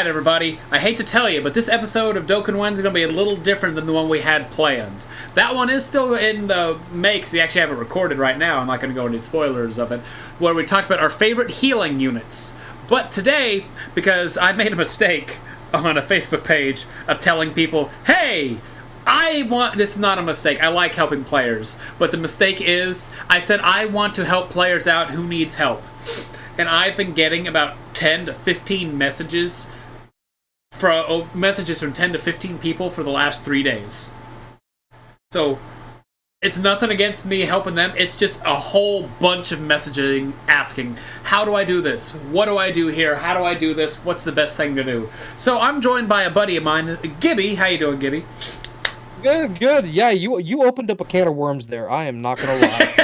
Alright, everybody, I hate to tell you, but this episode of Dokkan is going to be a little different than the one we had planned. That one is still in the makes. We actually have it recorded right now. I'm not going to go into spoilers of it, where we talked about our favorite healing units. But today, because I made a mistake on a Facebook page of telling people, hey, this is not a mistake, I like helping players, but the mistake is, I said I want to help players out who needs help. And I've been getting about 10 to 15 messages from 10 to 15 people for the last 3 days. So, it's nothing against me helping them, it's just a whole bunch of messaging asking, how do I do this? What do I do here? How do I do this? What's the best thing to do? So I'm joined by a buddy of mine, Gibby. How you doing, Gibby? Good. Yeah, you opened up a can of worms there. I am not gonna lie.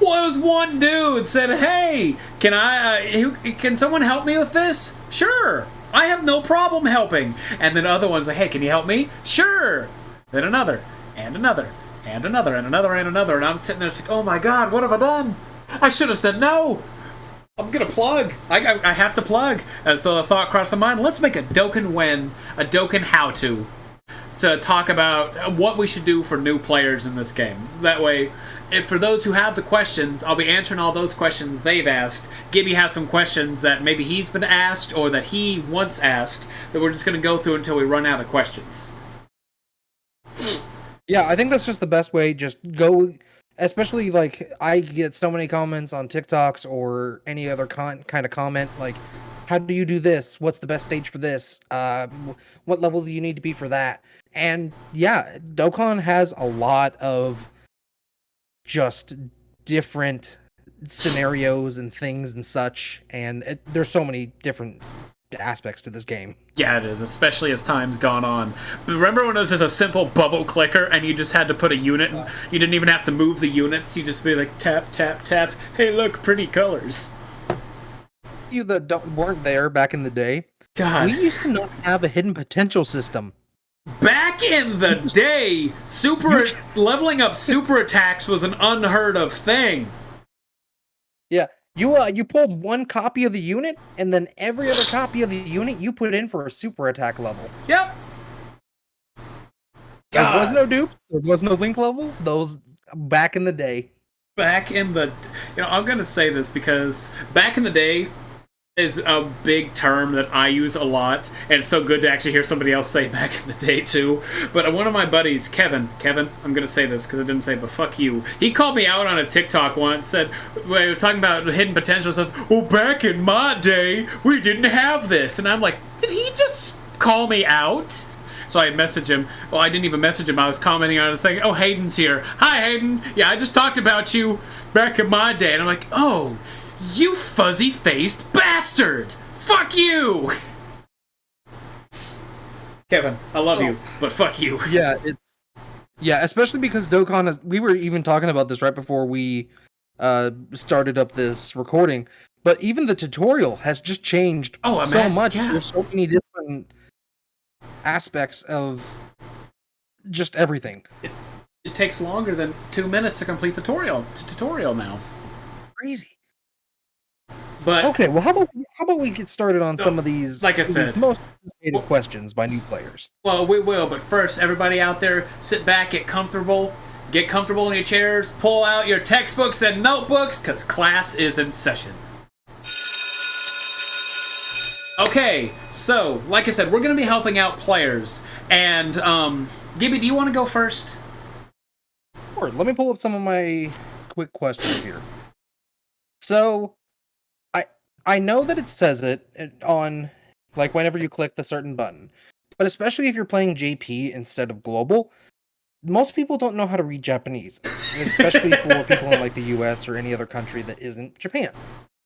Well, it was one dude said, hey, can someone help me with this? Sure, I have no problem helping. And then other ones like, hey, can you help me? Sure. Then another, and another, and another, and another, and another. And I'm sitting there like, oh my god, what have I done? I should have said no. I'm gonna plug. I have to plug. And so the thought crossed my mind, let's make a Dokkan how-to talk about what we should do for new players in this game. That way, for those who have the questions, I'll be answering all those questions they've asked. Gibby has some questions that maybe he's been asked or that he once asked that we're just going to go through until we run out of questions. Yeah, I think that's just the best way. Just go, especially like I get so many comments on TikToks or any other kind of comment like, how do you do this? What's the best stage for this? What level do you need to be for that? And yeah, Dokkan has a lot of just different scenarios and things and such, and there's so many different aspects to this game. Yeah, it is, especially as time's gone on. But remember when it was just a simple bubble clicker and you just had to put a unit and you didn't even have to move the units, you just be like tap, tap, tap, hey look, pretty colors. You that weren't there back in the day, God. We used to not have a hidden potential system. Back in the day, leveling up super attacks was an unheard of thing. Yeah, you pulled one copy of the unit, and then every other copy of the unit you put in for a super attack level. Yep. There was no dupes, there was no link levels, those back in the day. I'm gonna say this because back in the day is a big term that I use a lot, and it's so good to actually hear somebody else say back in the day too. But one of my buddies, Kevin, I'm gonna say this because I didn't say it, but fuck you. He called me out on a TikTok once, said, we were talking about the hidden potential stuff, well, back in my day, we didn't have this. And I'm like, did he just call me out? So I messaged him. Well, I didn't even message him. I was commenting on his thing. Oh, Hayden's here. Hi, Hayden. Yeah, I just talked about you back in my day. And I'm like, oh, you fuzzy-faced bastard! Fuck you! Kevin, I love you, but fuck you. Yeah, especially because Dokkan we were even talking about this right before we started up this recording, but even the tutorial has just changed so much. Yeah. There's so many different aspects of just everything. It takes longer than 2 minutes to complete the tutorial now. Crazy. But okay, well, how about we get started on some of these, like I said, most anticipated questions by new players? Well, we will, but first, everybody out there, sit back, get comfortable in your chairs, pull out your textbooks and notebooks, because class is in session. Okay, so, like I said, we're going to be helping out players, and, Gibby, do you want to go first? Sure, let me pull up some of my quick questions here. So, I know that it says it on, like, whenever you click the certain button, but especially if you're playing JP instead of global, most people don't know how to read Japanese, especially for people in, like, the US or any other country that isn't Japan.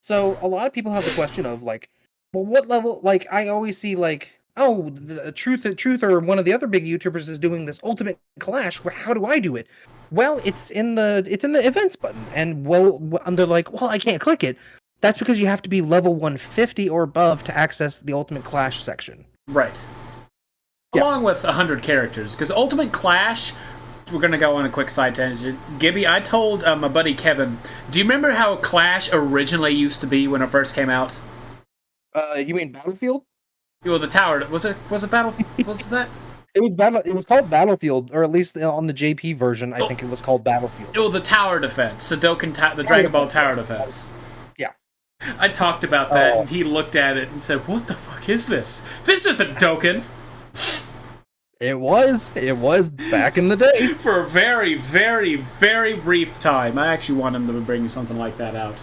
So, a lot of people have the question of, like, well, what level, like, I always see, like, oh, the Truth or one of the other big YouTubers is doing this Ultimate Clash, how do I do it? Well, it's in the events button, and they're like, well, I can't click it. That's because you have to be level 150 or above to access the Ultimate Clash section. Right. Yeah. Along with 100 characters. Because Ultimate Clash, we're going to go on a quick side tangent. Gibby, I told my buddy Kevin, do you remember how Clash originally used to be when it first came out? You mean Battlefield? Well, the tower was it battle? Was that? It was It was called Battlefield, or at least on the JP version, I think it was called Battlefield. Well, the tower defense, the Dokkan, the Dragon Ball tower defense. Yeah. I talked about that, and he looked at it and said, "What the fuck is this? This isn't Dokkan." It was back in the day. For a very, very, very brief time. I actually want him to bring something like that out.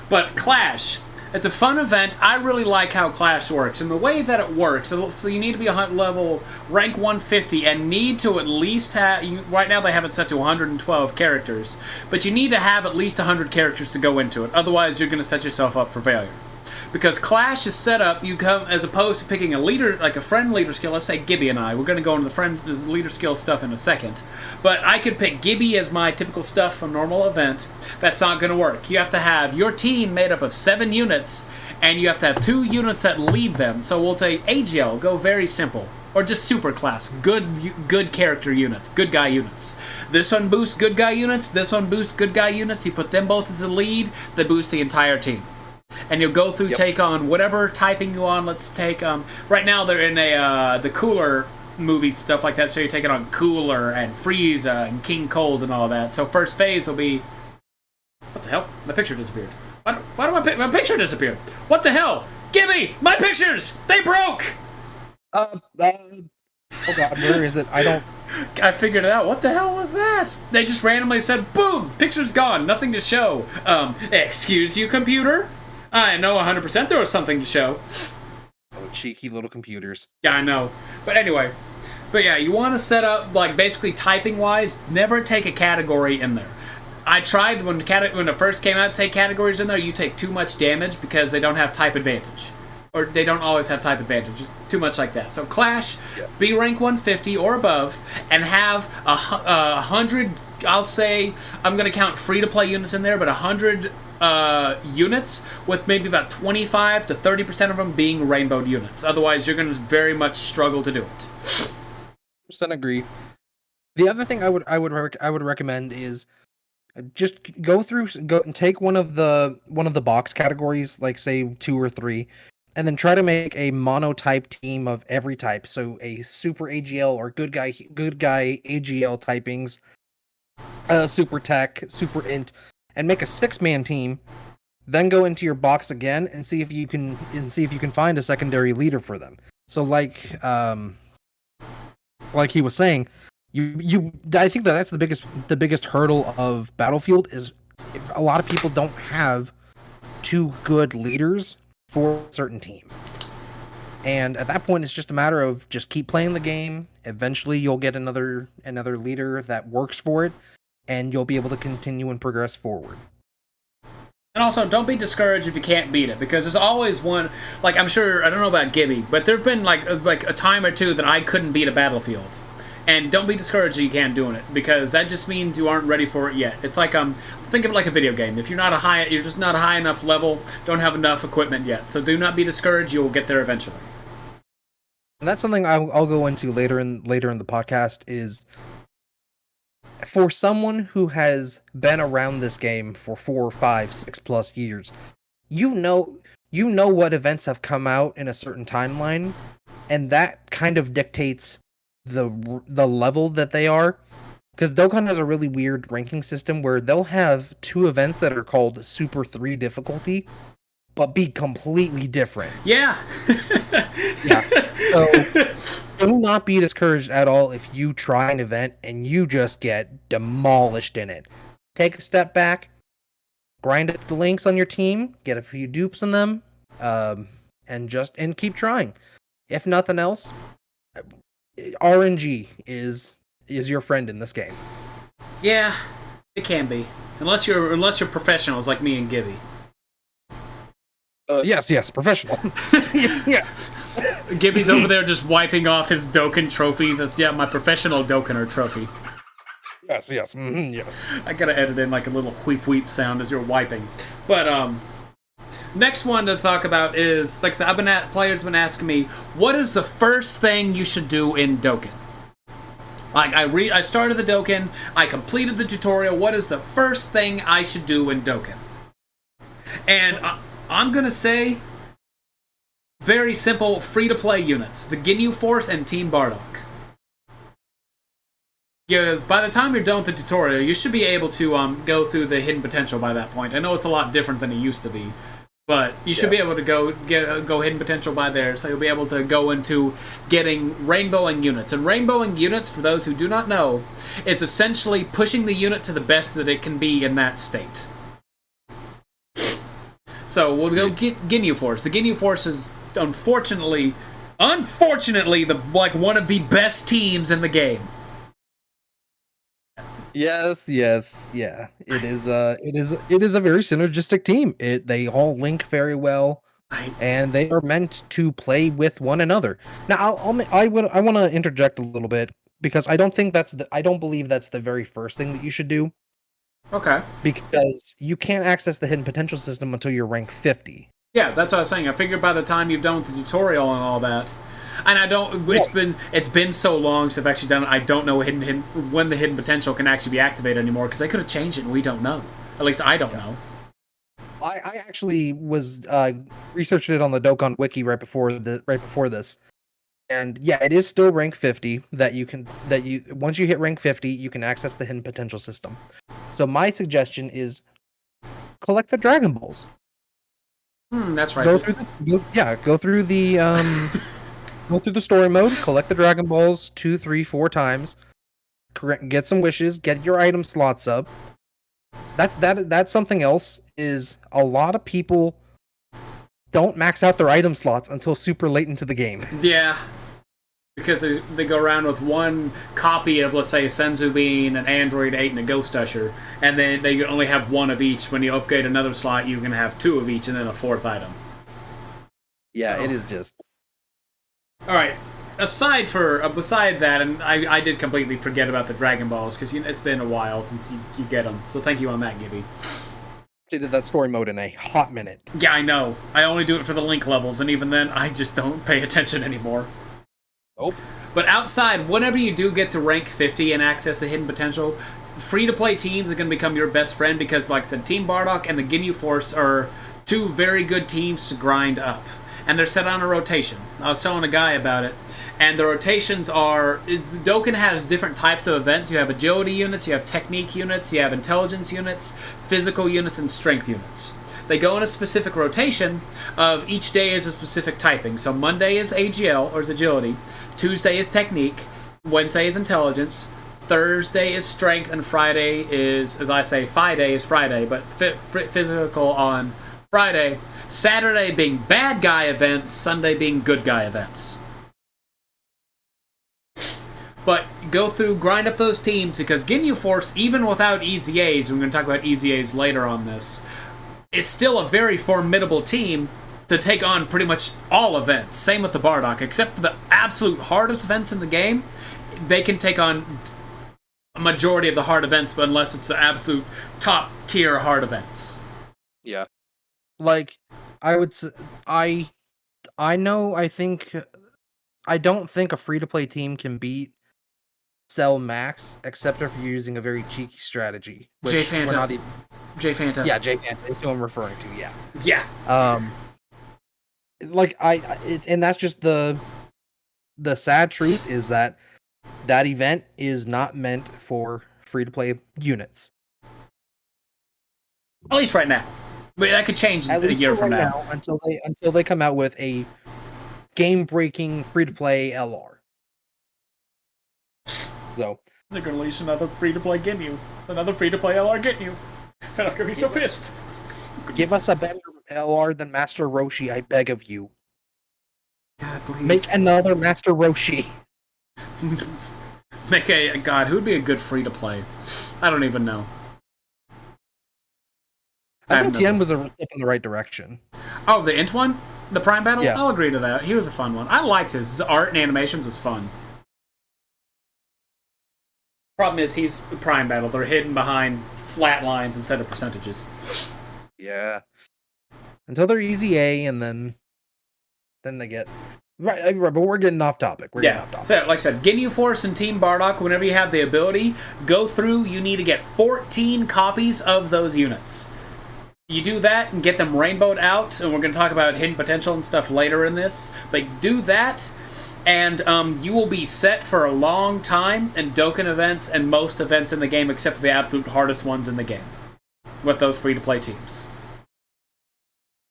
But Clash, it's a fun event. I really like how Clash works. And the way that it works, so you need to be a level rank 150 and need to at least have, right now they have it set to 112 characters, but you need to have at least 100 characters to go into it. Otherwise, you're going to set yourself up for failure. Because Clash is set up, you come as opposed to picking a leader, like a friend leader skill. Let's say Gibby and I. We're going to go into the friend leader skill stuff in a second. But I could pick Gibby as my typical stuff from normal event. That's not going to work. You have to have your team made up of 7 units, and you have to have 2 units that lead them. So we'll say AGL, go very simple. Or just super class, good character units, good guy units. This one boosts good guy units, this one boosts good guy units. You put them both as a lead, they boost the entire team. And you'll go through, take on whatever typing you on. Let's take, right now they're in the Cooler movie, stuff like that, so you're taking on Cooler and Frieza and King Cold and all that. So first phase will be, what the hell? My picture disappeared. Why do my picture disappear? What the hell? Gibby, my pictures! They broke! Oh god, where is it? I figured it out. What the hell was that? They just randomly said, boom, picture's gone, nothing to show. Excuse you, computer? I know 100% there was something to show. Oh, cheeky little computers. Yeah, I know. But anyway. But yeah, you want to set up, like, basically typing-wise, never take a category in there. I tried when it first came out to take categories in there, you take too much damage because they don't have type advantage. Or they don't always have type advantage. Just too much like that. So Clash, be rank 150 or above, and have 100, I'll say, I'm going to count free-to-play units in there, but 100 units with maybe about 25 to 30% of them being rainbowed units. Otherwise, you're going to very much struggle to do it. 100% agree. The other thing I would recommend is just go and take one of the box categories, like say 2 or 3, and then try to make a monotype team of every type. So a super AGL or good guy AGL typings, super tech, super int, and make a 6-man team. Then go into your box again and see if you can find a secondary leader for them. So like he was saying, I think that's the biggest hurdle of Battlefield is a lot of people don't have 2 good leaders for a certain team. And at that point, it's just a matter of just keep playing the game. Eventually, you'll get another leader that works for it, and you'll be able to continue and progress forward. And also, don't be discouraged if you can't beat it, because there's always one, like, I'm sure, I don't know about Gibby, but there've been like a time or two that I couldn't beat a Battlefield. And don't be discouraged if you can't doing it, because that just means you aren't ready for it yet. It's like, think of it like a video game. If you're just not a high enough level, don't have enough equipment yet. So do not be discouraged, you will get there eventually. And that's something I'll go into later in the podcast, is for someone who has been around this game for 4, 5, 6+ years, you know what events have come out in a certain timeline, and that kind of dictates the level that they are. Because Dokkan has a really weird ranking system where they'll have 2 events that are called Super 3 difficulty, but be completely different. Yeah. Yeah. So do not be discouraged at all if you try an event and you just get demolished in it. Take a step back, grind at the links on your team, get a few dupes on them, and keep trying. If nothing else, RNG is your friend in this game. Yeah, it can be. Unless you're professionals like me and Gibby. Yes, professional. Yeah. Gibby's over there just wiping off his Dokkan trophy. That's my professional Dokkaner trophy. Yes, yes. I gotta edit in like a little wheep sound as you're wiping. But next one to talk about is, like I said, players have been asking me, what is the first thing you should do in Dokkan? Like I started the Dokkan, I completed the tutorial. What is the first thing I should do in Dokkan? And I'm gonna say very simple, free-to-play units. The Ginyu Force and Team Bardock. Because by the time you're done with the tutorial, you should be able to go through the hidden potential by that point. I know it's a lot different than it used to be, but you should be able to go hidden potential by there, so you'll be able to go into getting rainbowing units. And rainbowing units, for those who do not know, is essentially pushing the unit to the best that it can be in that state. So we'll go get Ginyu Force. The Ginyu Force is unfortunately the one of the best teams in the game. Yes, yeah. It is a very synergistic team. They all link very well, and they are meant to play with one another. Now, I want to interject a little bit because I don't believe that's the very first thing that you should do. Okay. Because you can't access the hidden potential system until you're rank 50. Yeah, that's what I was saying. I figured by the time you've done with the tutorial and all that. And I don't. It's been so long since I've actually done it. I don't know when the hidden potential can actually be activated anymore because they could have changed it and we don't know. At least I don't know. I actually was researching it on the Dokkan wiki right before this, and yeah, it is still rank 50 once you hit rank 50 you can access the hidden potential system. So my suggestion is collect the Dragon Balls. That's right. Go through the Go through the story mode, collect the Dragon Balls 2, 3, 4 times, get some wishes, get your item slots up. That's something else, is a lot of people don't max out their item slots until super late into the game. Yeah. Because they go around with one copy of, let's say, a Senzu Bean, an Android 8, and a Ghost Usher, and then they only have one of each. When you upgrade another slot, you can have 2 of each and then a 4th item. Yeah, It is just... Alright, beside that, and I did completely forget about the Dragon Balls, because it's been a while since you get them, so thank you on that, Gibby. I did that story mode in a hot minute. Yeah, I know. I only do it for the link levels, and even then, I just don't pay attention anymore. Nope. But outside, whenever you do get to rank 50 and access the hidden potential, free-to-play teams are going to become your best friend, because, like I said, Team Bardock and the Ginyu Force are 2 very good teams to grind up. And they're set on a rotation. I was telling a guy about it. And the rotations are... Dokkan has different types of events. You have agility units, you have technique units, you have intelligence units, physical units, and strength units. They go in a specific rotation of each day is a specific typing. So Monday is AGL, or is agility. Tuesday is technique. Wednesday is intelligence. Thursday is strength. And Friday is, as I say, Friday is Friday, but physical on Friday. Saturday being bad guy events, Sunday being good guy events. But go through, grind up those teams, because Ginyu Force, even without EZAs, we're going to talk about EZAs later on this, is still a very formidable team to take on pretty much all events. Same with the Bardock, except for the absolute hardest events in the game, they can take on a majority of the hard events, but unless it's the absolute top tier hard events. Yeah. Like, I would say, I don't think a free-to-play team can beat Cell Max, except if you're using a very cheeky strategy. J Fanta. Yeah, J Fanta is who I'm referring to, yeah. Yeah. And that's just the sad truth, is that event is not meant for free-to-play units. At least right now. But that could change a year from now. Until they come out with a game-breaking free-to-play LR. So they're gonna release another free-to-play Ginyu, another free-to-play LR Ginyu. And I'm gonna be so pissed. Give us a better LR than Master Roshi, I beg of you. God, please. Make another Master Roshi. God, who'd be a good free-to-play? I don't even know. I think Tien was a step in the right direction. Oh, the Int one? The Prime Battle? Yeah. I'll agree to that. He was a fun one. I liked his art and animations was fun. Problem is, he's the Prime Battle. They're hidden behind flat lines instead of percentages. Yeah. Until they're easy A, and then they get... Right, but we're getting off topic. So, like I said, Ginyu Force and Team Bardock, whenever you have the ability, go through, you need to get 14 copies of those units. You do that and get them rainbowed out, and we're going to talk about hidden potential and stuff later in this. But do that, and you will be set for a long time in Dokkan events and most events in the game, except for the absolute hardest ones in the game, with those free-to-play teams.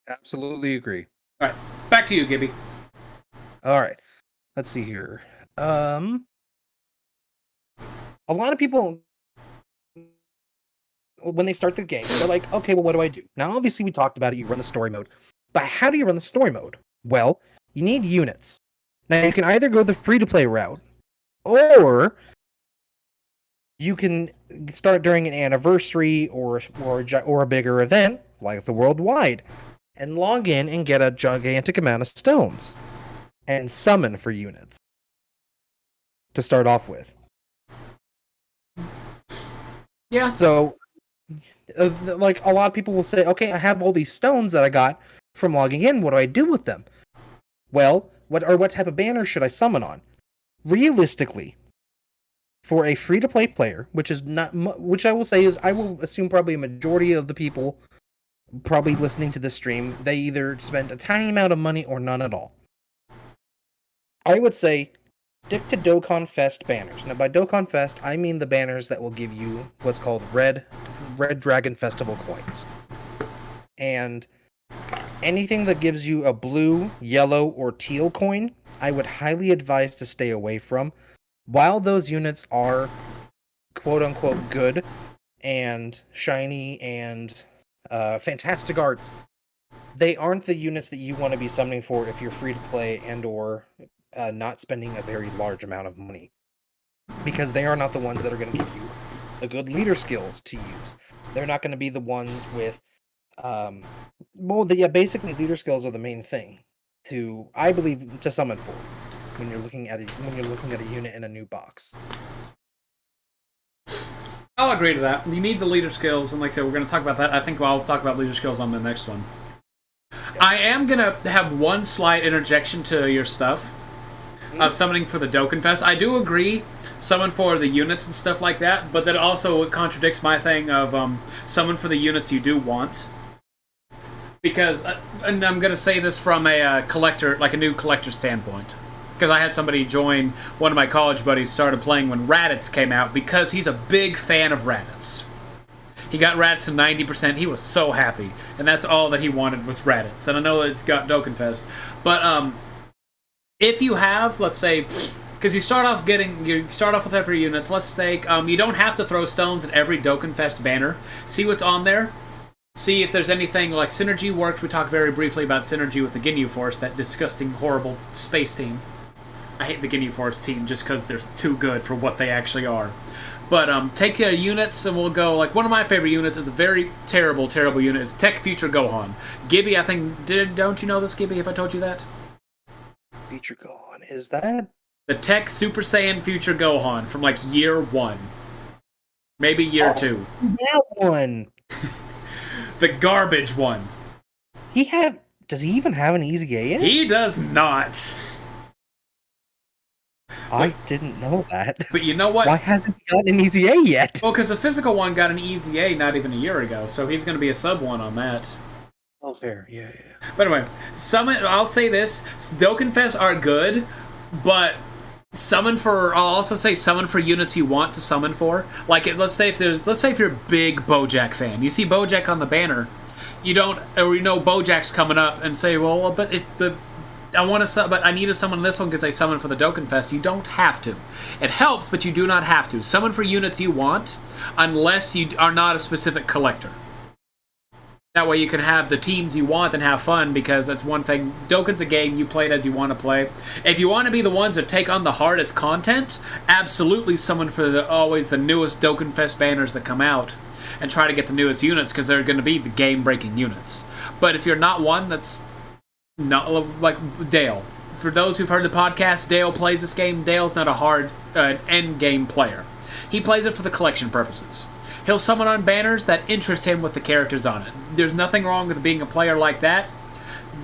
Absolutely agree. All right, back to you, Gibby. All right, let's see here. A lot of people, when they start the game, they're like, okay, well, what do I do? Now, obviously, we talked about it. You run the story mode. But how do you run the story mode? Well, you need units. Now, you can either go the free-to-play route, or you can start during an anniversary or a bigger event, like the Worldwide, and log in and get a gigantic amount of stones and summon for units to start off with. Yeah. So, like, a lot of people will say, okay, I have all these stones that I got from logging in. What do I do with them? Well, what type of banner should I summon on? Realistically, for a free-to-play player, which I will say is, I will assume probably a majority of the people probably listening to this stream, they either spend a tiny amount of money or none at all. I would say stick to Dokkan Fest banners. Now, by Dokkan Fest, I mean the banners that will give you what's called Red Dragon Festival coins. And anything that gives you a blue, yellow, or teal coin, I would highly advise to stay away from. While those units are quote-unquote good and shiny and fantastic arts, they aren't the units that you want to be summoning for if you're free to play and or not spending a very large amount of money, because they are not the ones that are going to give you the good leader skills to use. They're not going to be the ones with basically leader skills are the main thing to, I believe, to summon for when you're looking at a unit in a new box. I'll agree to that. You need the leader skills, and like I said, we're going to talk about that. I think I'll talk about leader skills on the next one. I am going to have one slight interjection to your stuff of summoning for the Dokkan Fest. I do agree, summon for the units and stuff like that, but that also contradicts my thing of summon for the units you do want. Because, and I'm going to say this from a collector, like a new collector standpoint. Because I had somebody join, one of my college buddies started playing when Raditz came out, because he's a big fan of Raditz. He got Raditz to 90%, he was so happy. And that's all that he wanted was Raditz. And I know that it's got Dokkan Fest. But, if you have, let's say, because you start off with every units, let's say, you don't have to throw stones at every Dokkan Fest banner. See what's on there. See if there's anything like Synergy worked. We talked very briefly about Synergy with the Ginyu Force, that disgusting, horrible space team. I hate the Ginyu Force team just because they're too good for what they actually are. But take your units, and we'll go, like, one of my favorite units is a very terrible, terrible unit, is Tech Future Gohan. Gibby, I think, don't you know this, Gibby, if I told you that? Future Gohan, is that? The Tech Super Saiyan Future Gohan from, like, year 1. Maybe year 2. That one! The garbage one. Does he even have an easy A in it? He does not. I didn't know that. But you know what? Why hasn't he gotten an easy A yet? Well, because the physical one got an easy A not even a year ago, so he's going to be a sub 1 on that. Oh, fair. Yeah. But anyway, I'll say this. Dokkan Fest are good, but I'll also say summon for units you want to summon for. Like, let's say if you're a big BoJack fan, you see BoJack on the banner, you know BoJack's coming up, and say, well, but I need to summon this one because I summoned for the Dokkan Fest. You don't have to. It helps, but you do not have to. Summon for units you want, unless you are not a specific collector. That way you can have the teams you want and have fun, because that's one thing. Dokkan's a game, you play it as you want to play. If you want to be the ones that take on the hardest content, absolutely summon for always the newest Dokkan Fest banners that come out, and try to get the newest units, because they're going to be the game-breaking units. But if you're not one that's not like Dale. For those who've heard the podcast, Dale plays this game. Dale's not a hard end-game player. He plays it for the collection purposes. He'll summon on banners that interest him with the characters on it. There's nothing wrong with being a player like that.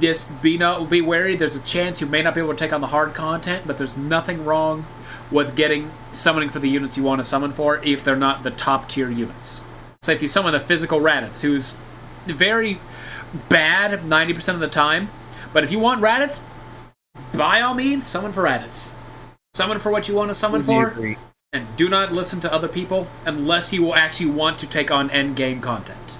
Just be wary. There's a chance you may not be able to take on the hard content, but there's nothing wrong with summoning for the units you want to summon for if they're not the top tier units. So if you summon a physical Raditz, who's very bad 90% of the time. But if you want Raditz, by all means, summon for Raditz. Summon for what you want to summon for. Agree. And do not listen to other people unless you actually want to take on endgame content.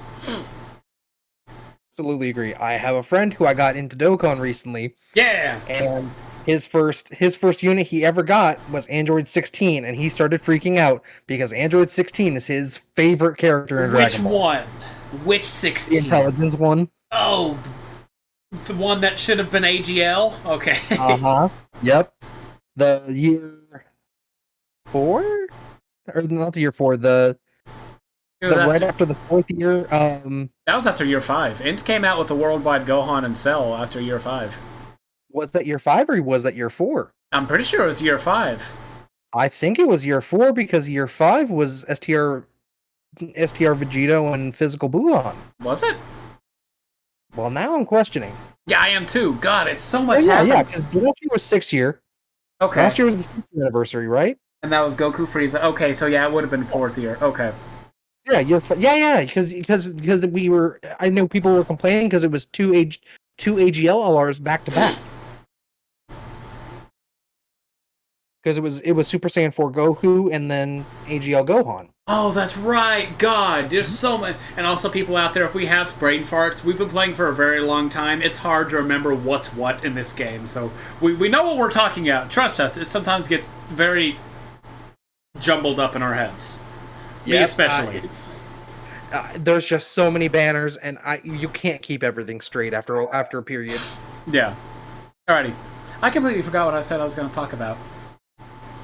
Absolutely agree. I have a friend who I got into Dokkan recently. Yeah! And his first unit he ever got was Android 16, and he started freaking out because Android 16 is his favorite character in Dragon Ball. Which one? Which 16? The intelligence one. Oh, the one that should have been AGL? Okay. Uh-huh. Yep. The year 4? Or not the year 4, right after the 4th year. That was after year 5. Int came out with the worldwide Gohan and Cell after year 5. Was that year 5 or was that year 4? I'm pretty sure it was year 5. I think it was year 4 because year 5 was STR Vegito and Physical Buuhan. Was it? Well, now I'm questioning. Yeah, I am too. God, it's so much Yeah, happens. because last year was 6th year. Okay. Last year was the 6th anniversary, right? And that was Goku Frieza. Okay, so yeah, it would have been 4th year. Okay. Yeah, because we were. I know people were complaining because it was two AGL LRs back to back. Because it was Super Saiyan 4 Goku and then AGL Gohan. Oh, that's right. God, there's so much. And also, people out there, if we have brain farts, we've been playing for a very long time. It's hard to remember what's what in this game. So we know what we're talking about. Trust us, it sometimes gets very jumbled up in our heads. Me especially. There's just so many banners, and you can't keep everything straight after a period. Yeah. Alrighty. I completely forgot what I said I was going to talk about.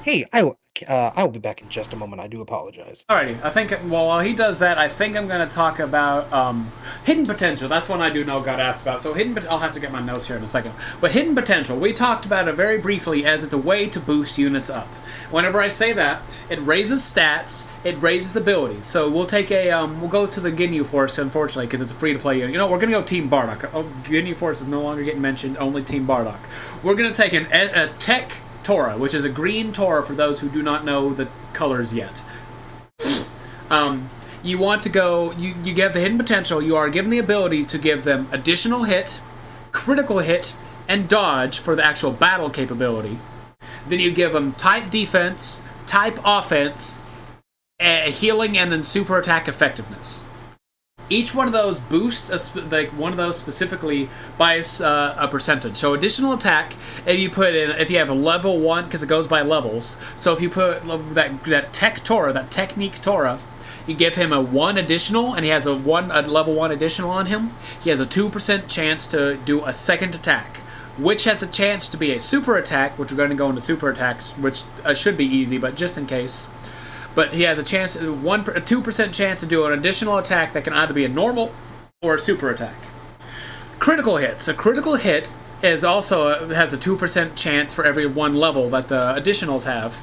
Hey, I will be back in just a moment. I do apologize. Alrighty, I think, while he does that, I think I'm going to talk about Hidden Potential. That's one I do know got asked about. So I'll have to get my notes here in a second. But Hidden Potential, we talked about it very briefly as it's a way to boost units up. Whenever I say that, it raises stats, it raises abilities. So we'll take we'll go to the Ginyu Force, unfortunately, because it's a free-to-play unit. You know, we're going to go Team Bardock. Oh, Ginyu Force is no longer getting mentioned, only Team Bardock. We're going to take a Tech Tora, which is a green Tora for those who do not know the colors yet. You want to go, you get the Hidden Potential, you are given the ability to give them additional hit, critical hit, and dodge for the actual battle capability. Then you give them type defense, type offense, healing, and then super attack effectiveness. Each one of those boosts, like one of those specifically, by a percentage. So additional attack, if you have a level 1, because it goes by levels. So if you put that Tech Tora, that Technique Tora, you give him a 1 additional, and he has a level 1 additional on him. He has a 2% chance to do a second attack, which has a chance to be a super attack, which we're going to go into super attacks, which should be easy, but just in case. But he has a 2% chance to do an additional attack that can either be a normal or a super attack. Critical hits. A critical hit has a 2% chance for every 1 level that the additionals have.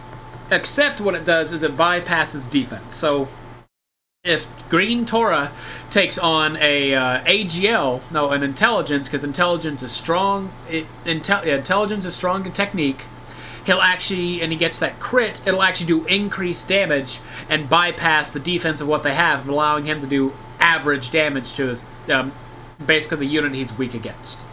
Except what it does is it bypasses defense. So if Green Tora takes on an intelligence, because intelligence is strong. Intelligence is strong in technique. And he gets that crit, it'll actually do increased damage and bypass the defense of what they have, allowing him to do average damage to his, basically the unit he's weak against.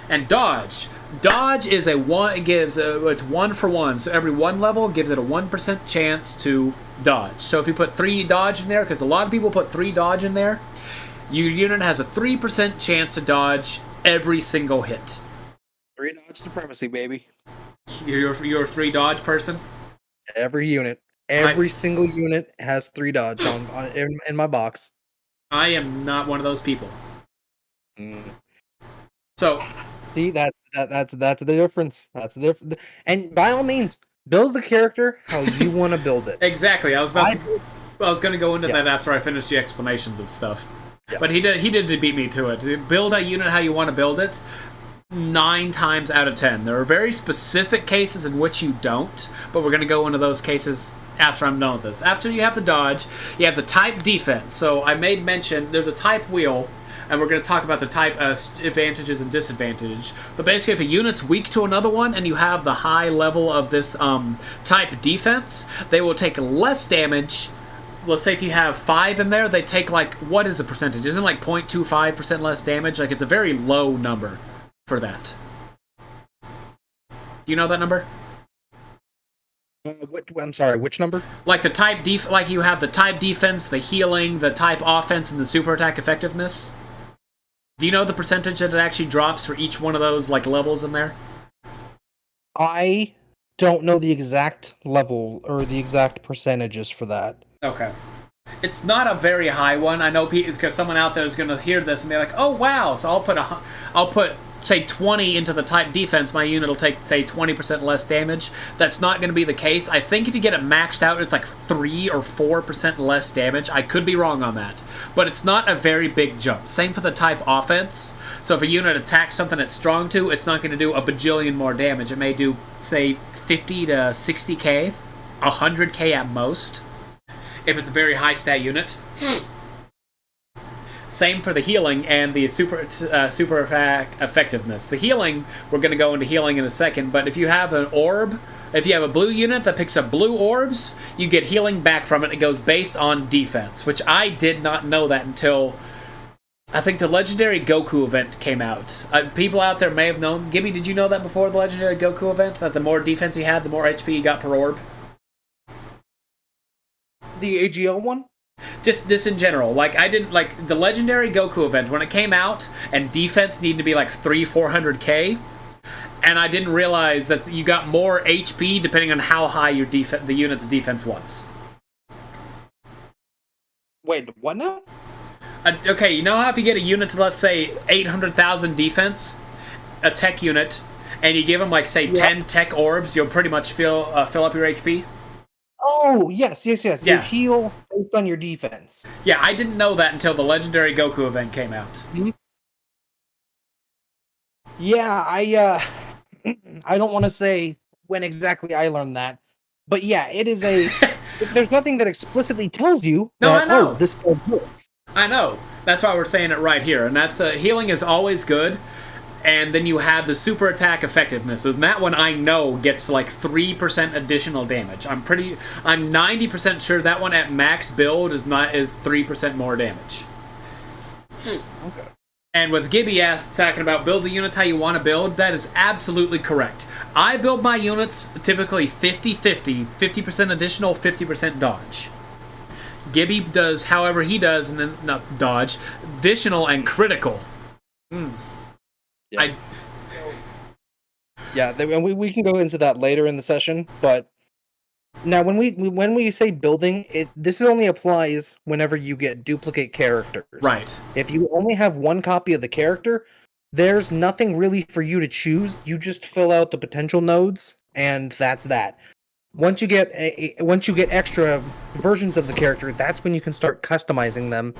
And dodge. Dodge is it's 1 for 1, so every 1 level gives it a 1% chance to dodge. So if you put 3 dodge in there, because a lot of people put 3 dodge in there, your unit has a 3% chance to dodge every single hit. 3 dodge supremacy, baby. You're a 3 dodge person? Every single unit has 3 dodge in my box. I am not one of those people. So see, that's the difference. That's the difference. And by all means, build the character how you want to build it. Exactly. I was going to go into that after I finished the explanations of stuff. Yeah. But he did beat me to it. Build a unit how you want to build it. 9 times out of 10. There are very specific cases in which you don't, but we're going to go into those cases after I'm done with this. After you have the dodge, you have the type defense. So I made mention, there's a type wheel, and we're going to talk about the type advantages and disadvantages. But basically, if a unit's weak to another one, and you have the high level of this type defense, they will take less damage let's say if you have 5 in there, they take like, what is the percentage? Isn't it like 0.25% less damage? Like, it's a very low number for that. Do you know that number? I'm sorry, which number? Like the type like you have the type defense, the healing, the type offense, and the super attack effectiveness. Do you know the percentage that it actually drops for each one of those like levels in there? I don't know the exact level or the exact percentages for that. Okay. It's not a very high one. I know because someone out there is going to hear this and be like, "Oh wow!" So I'll put say 20 into the type defense. My unit will take say 20% less damage. That's not going to be the case. I think if you get it maxed out, it's like 3 or 4% less damage. I could be wrong on that, but it's not a very big jump. Same for the type offense. So if a unit attacks something it's strong to, it's not going to do a bajillion more damage. It may do say 50 to 60k, 100k at most, if it's a very high stat unit. Same for the healing and the super effectiveness. The healing, we're going to go into healing in a second, but if you have an orb, if you have a blue unit that picks up blue orbs, you get healing back from it. It goes based on defense, which I did not know that until I think the Legendary Goku event came out. People out there may have known. Gibby, did you know that before the Legendary Goku event? That the more defense you had, the more HP you got per orb? The AGL one? Just this in general. Like, I didn't, like, the Legendary Goku event, when it came out, and defense needed to be like 300-400k, and I didn't realize that you got more HP depending on how high your the unit's defense was. Wait, what now? Okay, you know how if you get a unit to, let's say, 800,000 defense, a tech unit, and you give them, like, say, 10 tech orbs, you'll pretty much fill up your HP? Oh, yes. Yeah. You heal based on your defense. Yeah, I didn't know that until the Legendary Goku event came out. Mm-hmm. Yeah, I don't want to say when exactly I learned that, but yeah, it is a... There's nothing that explicitly tells you that, I know. Oh, this does this. I know. That's why we're saying it right here. And that's healing is always good. And then you have the super attack effectiveness. And that one I know gets like 3% additional damage. I'm 90% sure that one at max build is 3% more damage. Okay. And with Gibby talking about build the units how you want to build, that is absolutely correct. I build my units typically 50-50, 50% additional, 50% dodge. Gibby does however he does, and then not dodge, additional and critical. Yeah. And we can go into that later in the session, but now when we say building, this only applies whenever you get duplicate characters. Right. If you only have one copy of the character, there's nothing really for you to choose. You just fill out the potential nodes, and that's that. Once you get extra versions of the character, that's when you can start customizing them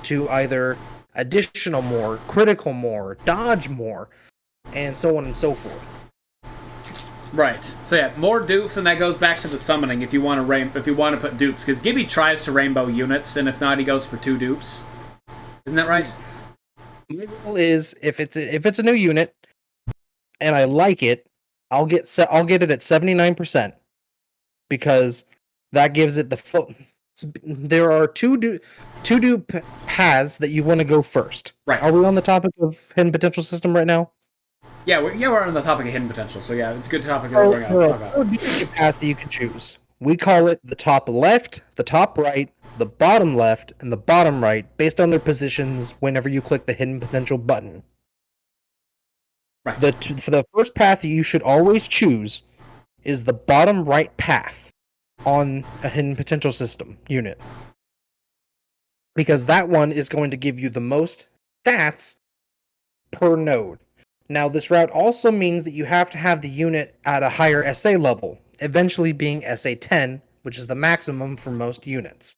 to either additional more, critical more, dodge more, and so on and so forth. Right. So yeah, more dupes, and that goes back to the summoning. If you want to put dupes, because Gibby tries to rainbow units, and if not, he goes for 2 dupes. Isn't that right? My rule is if it's a new unit, and I like it, I'll get it at 79%, because that gives it the full. There are two dupe paths that you want to go first. Right. Are we on the topic of hidden potential system right now? Yeah, we're on the topic of hidden potential, so yeah, it's a good topic to bring up. There are 4 dupe paths that you can choose. We call it the top left, the top right, the bottom left, and the bottom right, based on their positions whenever you click the hidden potential button. Right. For the first path that you should always choose is the bottom right path on a hidden potential system unit, because that one is going to give you the most stats per node. Now, this route also means that you have to have the unit at a higher SA level, eventually being SA 10, which is the maximum for most units,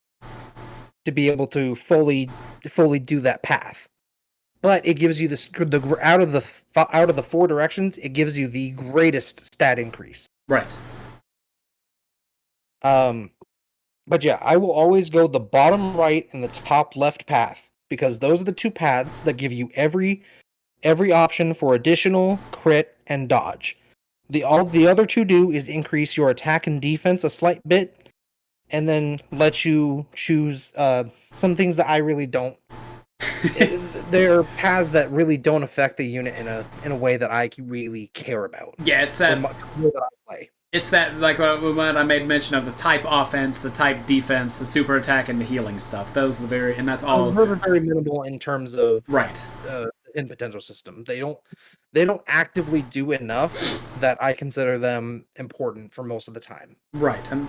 to be able to fully do that path. But it gives you out of the 4 directions, it gives you the greatest stat increase. Right. But yeah, I will always go the bottom right and the top left path, because those are the 2 paths that give you every option for additional, crit, and dodge. All the other 2 do is increase your attack and defense a slight bit, and then let you choose some things that I really don't. There are paths that really don't affect the unit in a way that I really care about. Yeah, it's that. That I play. It's that, like what I made mention of, the type offense, the type defense, the super attack, and the healing stuff. Those are and that's all. Those are very minimal in terms of right. In potential system. They don't actively do enough that I consider them important for most of the time. Right, and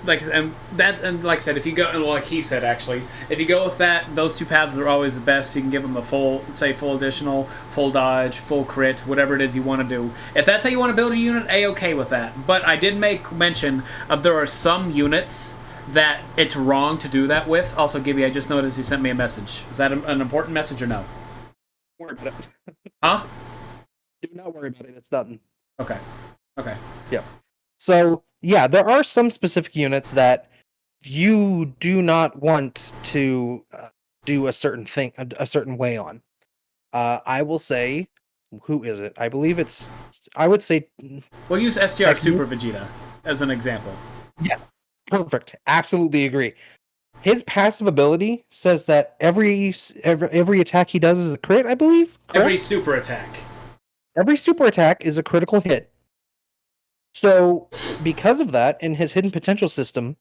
like I said, if you go, like he said, actually, if you go with that, those two paths are always the best. You can give them the full additional, full dodge, full crit, whatever it is you want to do. If that's how you want to build a unit, A-okay with that. But I did make mention of there are some units that it's wrong to do that with. Also, Gibby, I just noticed you sent me a message. Is that an important message or no? Don't worry about it. Huh? Do not worry about it. It's done. Okay. Yeah. So, yeah, there are some specific units that you do not want to do a certain thing, a certain way on. I will say, who is it? I believe I would say... We'll use STR Super Vegeta as an example. Yes. Perfect. Absolutely agree. His passive ability says that every attack he does is a crit, I believe? Correct? Every super attack. Every super attack is a critical hit. So, because of that, in his hidden potential system,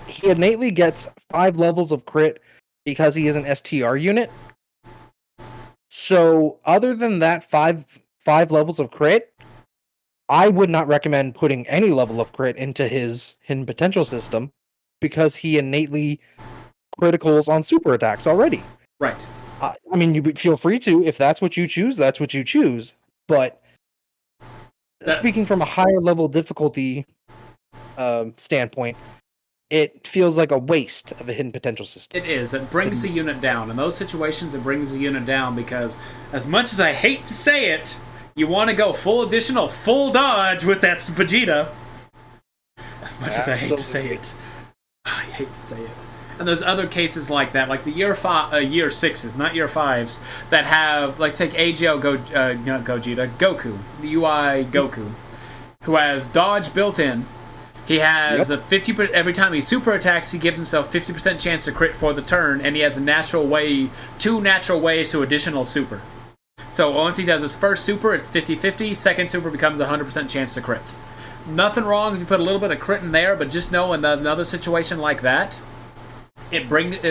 he innately gets 5 levels of crit because he is an STR unit. So, other than that 5 levels of crit, I would not recommend putting any level of crit into his hidden potential system because he innately criticals on super attacks already. Right. I mean, you feel free to. If that's what you choose, that's what you choose. But speaking from a higher level difficulty standpoint, it feels like a waste of a hidden potential system. It is. It brings the unit down. In those situations, it brings the unit down because, as much as I hate to say it, you want to go full additional, full dodge with that Vegeta. As much as I hate to say it. I hate to say it. And there's other cases like that, like the year 6s, not year 5s, that have, like, take Agio Goku, the UI Goku, who has dodge built in. He has a 50%, every time he super attacks, he gives himself 50% chance to crit for the turn, and he has two natural ways to additional super. So once he does his first super, it's 50-50, second super becomes 100% chance to crit. Nothing wrong if you put a little bit of crit in there, but just know in another situation like that, it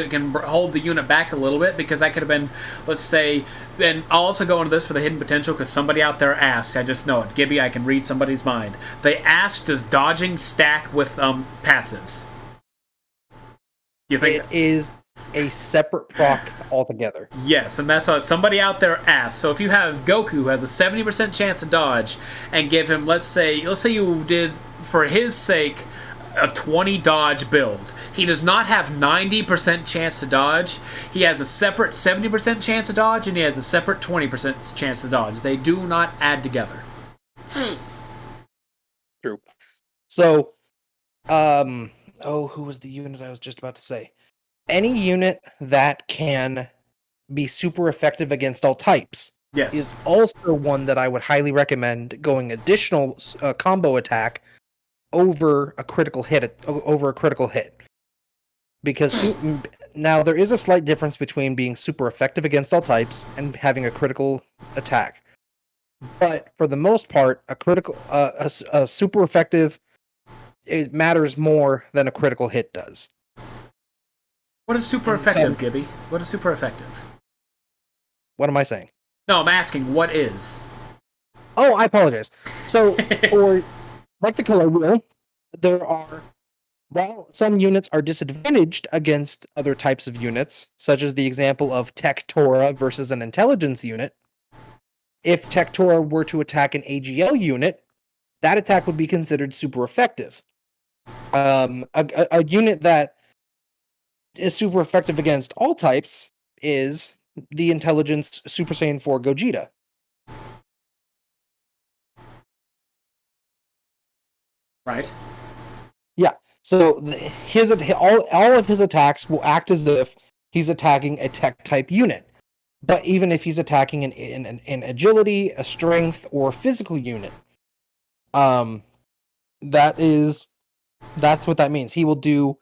can hold the unit back a little bit, because that could have been, let's say, and I'll also go into this for the hidden potential because somebody out there asked, I just know it, Gibby, I can read somebody's mind. They asked, does dodging stack with passives? You think it is a separate proc altogether? Yes, and that's what somebody out there asked. So if you have Goku who has a 70% chance to dodge, and give him, let's say you did, for his sake, a 20 dodge build. He does not have 90% chance to dodge. He has a separate 70% chance to dodge, and he has a separate 20% chance to dodge. They do not add together. True. So, who was the unit I was just about to say? Any unit that can be super effective against all types is also one that I would highly recommend going additional combo attack over a critical hit. Because now there is a slight difference between being super effective against all types and having a critical attack. But for the most part, a super effective, it matters more than a critical hit does. What is super effective, Gibby? What is super effective? What am I saying? No, I'm asking, what is? Oh, I apologize. So, for like the color wheel, while some units are disadvantaged against other types of units, such as the example of Tech Tora versus an intelligence unit, if Tech Tora were to attack an AGL unit, that attack would be considered super effective. A unit that is super effective against all types is the Intelligence Super Saiyan 4 Gogeta. Right. Yeah. So all of his attacks will act as if he's attacking a tech type unit. But even if he's attacking an agility, a strength, or physical unit, that is That's what that means. He will do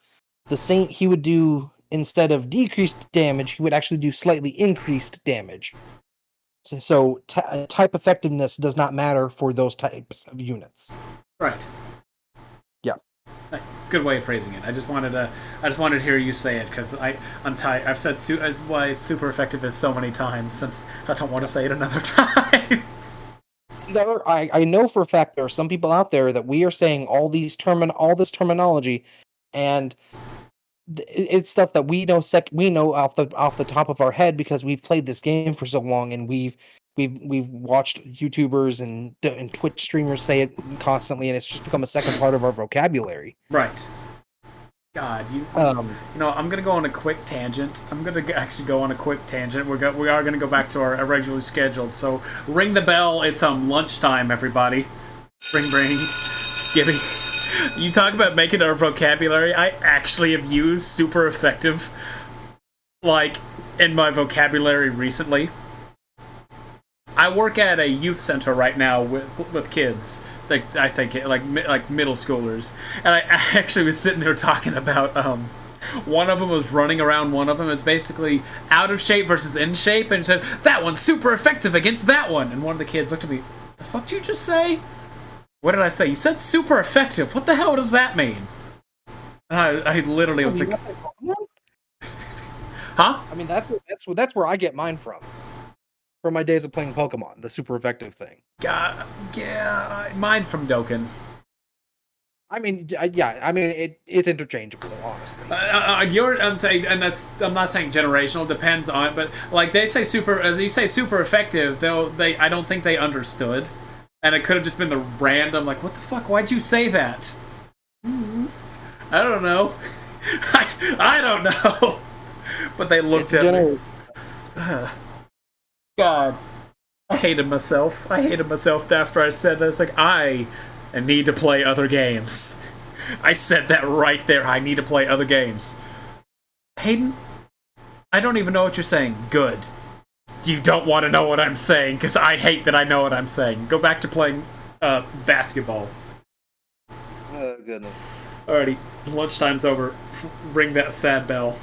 the same. He would do, instead of decreased damage, he would actually do slightly increased damage. So type effectiveness does not matter for those types of units. Right. Yeah. Good way of phrasing it. I just wanted to hear you say it because I'm tired. I've said why super effective is so many times, and I don't want to say it another time. I know for a fact there are some people out there that we are saying all this terminology, and it's stuff that we know off the top of our head because we've played this game for so long, and we've watched YouTubers and Twitch streamers say it constantly, and it's just become a second part of our vocabulary. Right. God, I'm gonna go on a quick tangent. I'm gonna actually go on a quick tangent. We are gonna go back to our regularly scheduled. So ring the bell. It's lunchtime, everybody. Ring, Gibby. You talk about making our vocabulary. I actually have used super effective, like, in my vocabulary recently. I work at a youth center right now with kids. Like I say, like middle schoolers, and I actually was sitting there talking about one of them was running around. One of them is basically out of shape versus in shape, and said that one's super effective against that one. And one of the kids looked at me. The fuck did you just say? What did I say? You said super effective. What the hell does that mean? And I literally was like, huh? I mean, that's where I get mine from. From my days of playing Pokemon, the super effective thing. Yeah, mine's from Dokkan. I mean, yeah, I mean it's interchangeable, honestly. I'm not saying generational, depends on, but like they say you say super effective, I don't think they understood, and it could have just been the random, like, what the fuck? Why'd you say that? I don't know. I don't know. But they looked at me. God, I hated myself. After I said that. It's like, I need to play other games. I said that right there. I need to play other games. Hayden, I don't even know what you're saying. Good. You don't want to know what I'm saying, because I hate that I know what I'm saying. Go back to playing basketball. Oh, goodness. Alrighty, lunchtime's over. Ring that sad bell.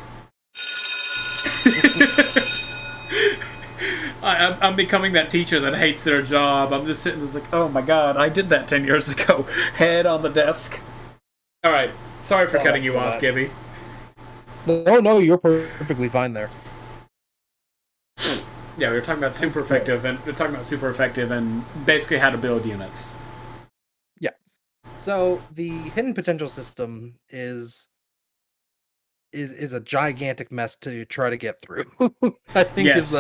I'm becoming that teacher that hates their job. I'm just sitting there like, oh my god, I did that 10 years ago. Head on the desk. Alright, sorry for cutting you off, Gibby. No, you're perfectly fine there. Yeah, we were talking about super effective, and basically how to build units. Yeah. So the hidden potential system is a gigantic mess to try to get through. I think yes.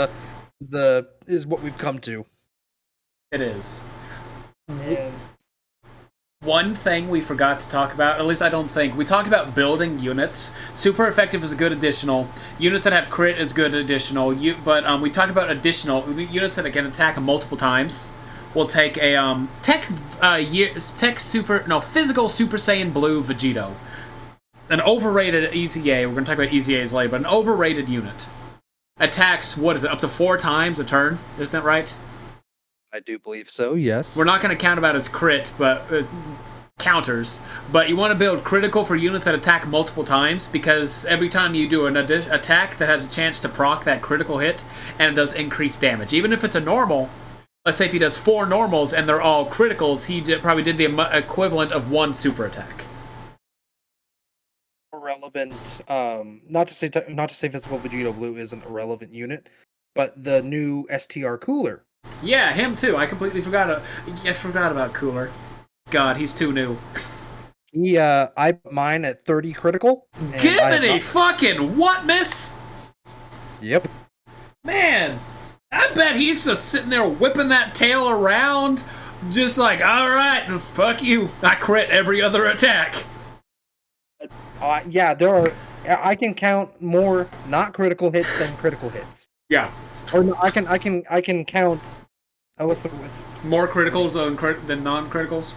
is what we've come to. It is. And one thing we forgot to talk about, at least I don't think, we talked about building units. Super effective is a good additional. Units that have crit is good additional. But we talked about additional units that can attack multiple times. We'll take a physical Super Saiyan Blue Vegito. An overrated EZA. We're going to talk about EZAs later, but an overrated unit. Attacks, what is it, up to 4 times a turn? Isn't that right? I do believe so, yes. We're not going to count about as crit, but as counters. But you want to build critical for units that attack multiple times, because every time you do an attack that has a chance to proc that critical hit, and it does increased damage. Even if it's a normal, let's say if he does 4 normals and they're all criticals, he probably did the equivalent of 1 super attack. Irrelevant. Not to say physical Vegito Blue is an irrelevant unit, but the new STR Cooler. Yeah, him too. I completely forgot. I forgot about Cooler. God, he's too new. I put mine at 30 critical. Gibbity fucking what, miss? Yep. Man, I bet he's just sitting there whipping that tail around, just like, all right, fuck you. I crit every other attack. Yeah, there are. I can count more not critical hits than critical hits. Yeah. Or no, I can count. Oh, what's the more criticals than non-criticals?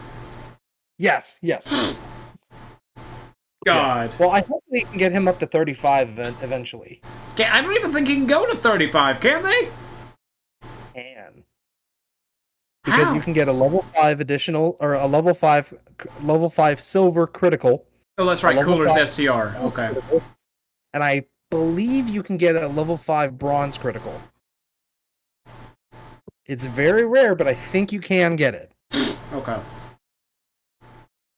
Yes. God. Yeah. Well, I hope we can get him up to 35 eventually. I don't even think he can go to 35. Can they? Can. Because you can get a level 5 additional, or a level 5 silver critical Oh, that's right. A level Cooler's 5 STR. Okay. and I believe you can get a level 5 bronze critical. It's very rare, but I think you can get it. Okay.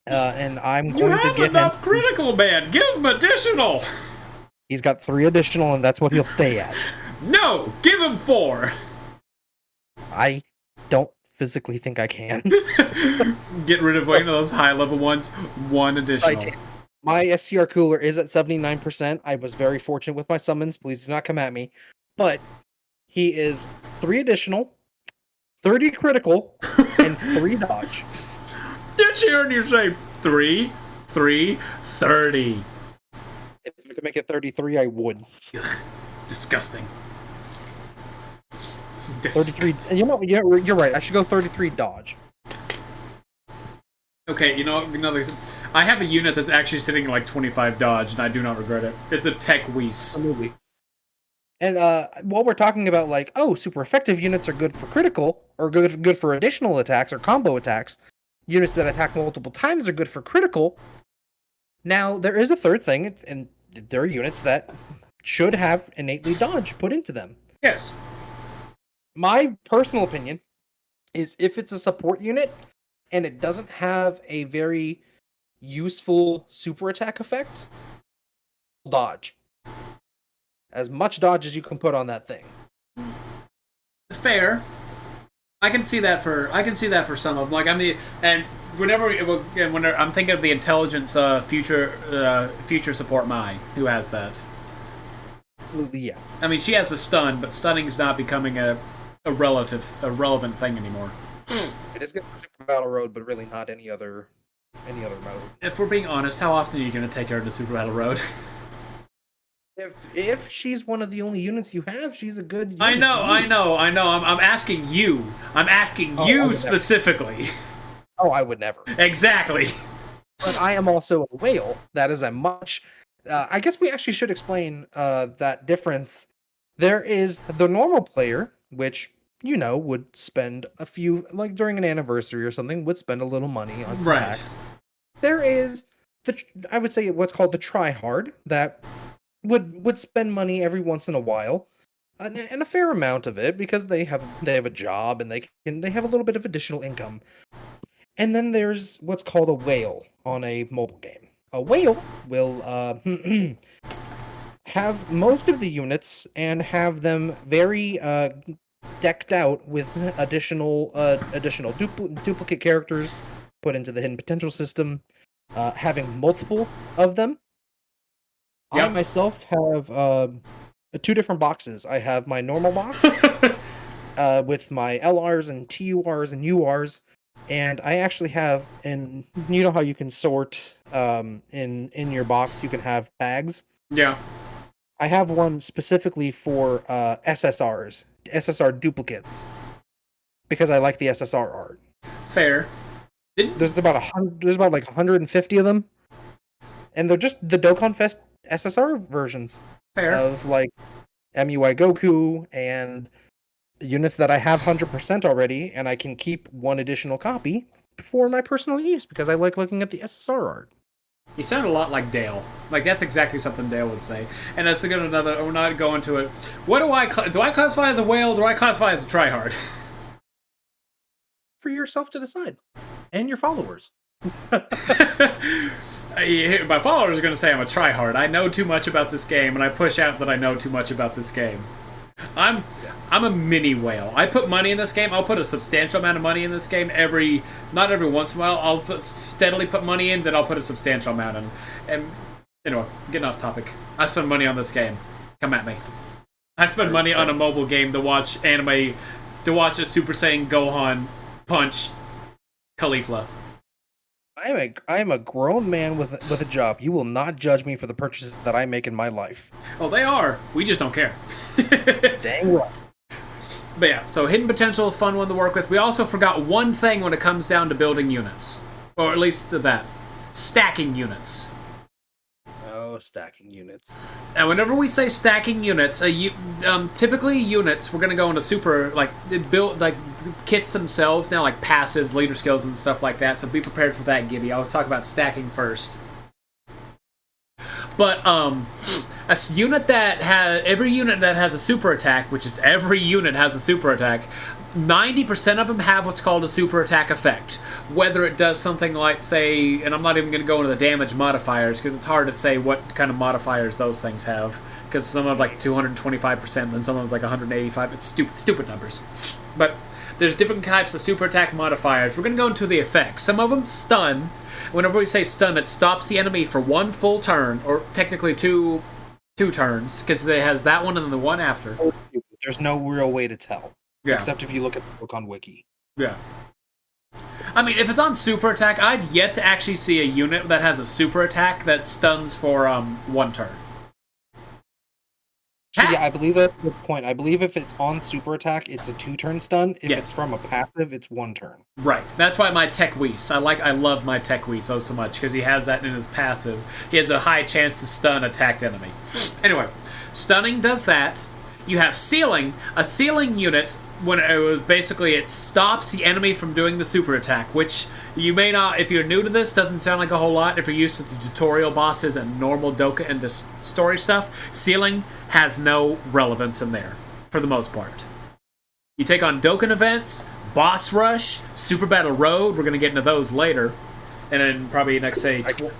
And I'm You going to have get enough him. critical, man. Give him additional. He's got 3 additional, and that's what he'll stay at. No, give him 4. I don't physically think I can. Get rid of one of those high level ones. 1 additional. My STR cooler is at 79%. I was very fortunate with my summons. Please do not come at me. But he is 3 additional, 30 critical, and 3 dodge. Did you hear you say 3, 3, 30? If I could make it 33, I would. Ugh, disgusting. 33. You know, you're right. I should go 33 dodge. Okay, you know, I have a unit that's actually sitting at like 25 dodge, and I do not regret it. It's a Tech Whis. And while we're talking about like, oh, super effective units are good for critical, or good for additional attacks or combo attacks, units that attack multiple times are good for critical. Now, there is a third thing, and there are units that should have innately dodge put into them. Yes. My personal opinion is if it's a support unit and it doesn't have a very useful super attack effect, dodge. As much dodge as you can put on that thing. Fair. I can see that for some of them. Like whenever I'm thinking of the intelligence future support Mai, who has that. Absolutely, yes. I mean, she has a stun, but stunning's not becoming a relevant thing anymore. It is good for Super Battle Road, but really not any other mode. If we're being honest, how often are you going to take her to Super Battle Road? If she's one of the only units you have, she's a good unit. I know. I'm asking you. I'm asking you specifically. Oh, I would never. Exactly. But I am also a whale. That is a much... I guess we actually should explain that difference. There is the normal player, which, you know, would spend a few... Like, during an anniversary or something, would spend a little money on some packs. There is, I would say, what's called the tryhard, that... would spend money every once in a while, and a fair amount of it because they have a job and they have a little bit of additional income. And then there's what's called a whale on a mobile game. A whale will have most of the units and have them very decked out with additional duplicate characters put into the hidden potential system, having multiple of them. Yep. I myself have 2 different boxes. I have my normal box with my LRs and TURs and URs, and I actually have, and you know how you can sort in your box, you can have tags? Yeah. I have one specifically for SSRs, SSR duplicates, because I like the SSR art. Fair. There's about like 150 of them, and they're just the Dokkan Fest SSR versions. Fair. Of like MUI Goku and units that I have 100% already, and I can keep 1 additional copy for my personal use because I like looking at the SSR art. You sound a lot like Dale. Like that's exactly something Dale would say. And that's again another. We're not going to it. What do I classify as a whale? Do I classify as a tryhard? For yourself to decide, and your followers. My followers are going to say I'm a tryhard. I know too much about this game, and I push out that I know too much about this game. I'm a mini whale. I put money in this game. I'll put a substantial amount of money in this game not every once in a while. I'll steadily put money in, then I'll put a substantial amount in. And anyway, getting off topic. I spend money on this game. Come at me. I spend money on a mobile game to watch anime, to watch a Super Saiyan Gohan punch Caulifla. I am a grown man with a job. You will not judge me for the purchases that I make in my life. Oh, they are. We just don't care. Dang right. But yeah, so hidden potential, fun one to work with. We also forgot one thing when it comes down to building units, or at least that, stacking units. Oh, stacking units. And whenever we say stacking units, typically units, we're gonna go into super build kits themselves now, like passives, leader skills, and stuff like that. So be prepared for that, Gibby. I'll talk about stacking first. But unit that has every unit that has a super attack, which is every unit has a super attack, 90% of them have what's called a super attack effect. Whether it does something like, say, and I'm not even going to go into the damage modifiers because it's hard to say what kind of modifiers those things have. Because some of them like 225%, then some of them like 185. It's stupid numbers. But there's different types of super attack modifiers. We're going to go into the effects. Some of them stun. Whenever we say stun, it stops the enemy for one full turn, or technically two turns, because it has that one and then the one after. There's no real way to tell. Yeah. Except if you look at the Dokkan wiki. Yeah. I mean, if it's on super attack, I've yet to actually see a unit that has a super attack that stuns for one turn. Yeah, I believe at this point, I believe if it's on super attack, it's a 2-turn stun. If it's from a passive, it's 1 turn. Right. That's why my Tech Whis. I love my Tech Whis so much because he has that in his passive. He has a high chance to stun attacked enemy. Anyway, stunning does that. You have sealing. A sealing unit, when it stops the enemy from doing the super attack, which you may not, if you're new to this, doesn't sound like a whole lot. If you're used to the tutorial bosses and normal Dokkan and the story stuff, sealing has no relevance in there, for the most part. You take on Dokkan events, Boss Rush, Super Battle Road, we're going to get into those later, and then probably next, say... I can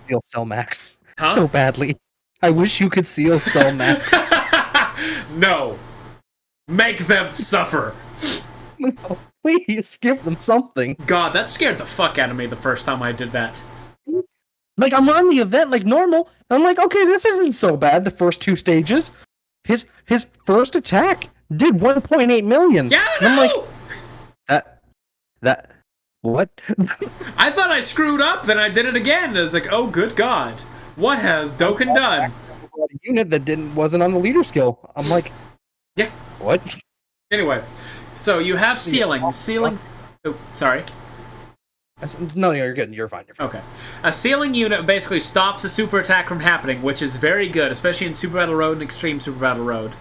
seal Cell Max so badly. I wish you could seal Cell Max. No. Make them suffer. No, please, give them something. God, that scared the fuck out of me the first time I did that. Like, I'm on the event like normal, and I'm like, okay, this isn't so bad, the first 2 stages. His first attack did 1.8 million. Yeah, I know! I'm like, that, what? I thought I screwed up, then I did it again. I was like, oh, good God. What has Dokkan done? A unit that wasn't on the leader skill. I'm like, yeah. What? Anyway, so you have sealing. Sealing... Oh, sorry. No, you're good. You're fine. Okay. A sealing unit basically stops a super attack from happening, which is very good, especially in Super Battle Road and Extreme Super Battle Road.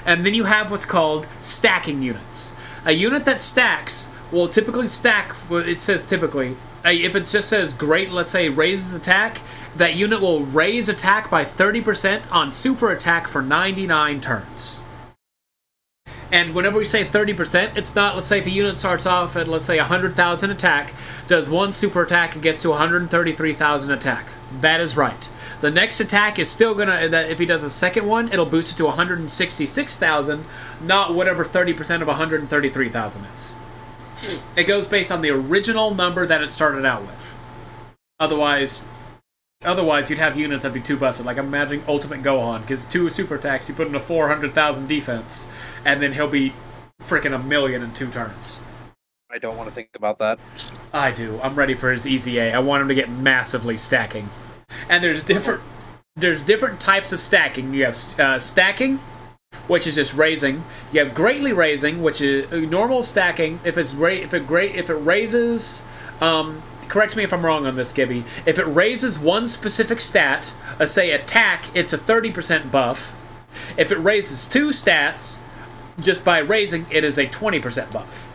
And then you have what's called stacking units. A unit that stacks will typically stack, it says typically, if it just says great, let's say raises attack, that unit will raise attack by 30% on super attack for 99 turns. And whenever we say 30%, it's not, let's say if a unit starts off at, let's say, 100,000 attack, does 1 super attack and gets to 133,000 attack. That is right. The next attack is still going to, if he does a second one, it'll boost it to 166,000, not whatever 30% of 133,000 is. It goes based on the original number that it started out with. Otherwise, you'd have units that'd be too busted. Like, I'm imagining Ultimate Gohan, because 2 super attacks, you put in a 400,000 defense, and then he'll be freaking 1 million in 2 turns. I don't want to think about that. I do. I'm ready for his Easy A. I want him to get massively stacking. And there's different types of stacking. You have stacking, which is just raising. You have greatly raising, which is normal stacking. If it raises... correct me if I'm wrong on this, Gibby. If it raises one specific stat, let's say attack, it's a 30% buff. If it raises 2 stats, just by raising, it is a 20% buff.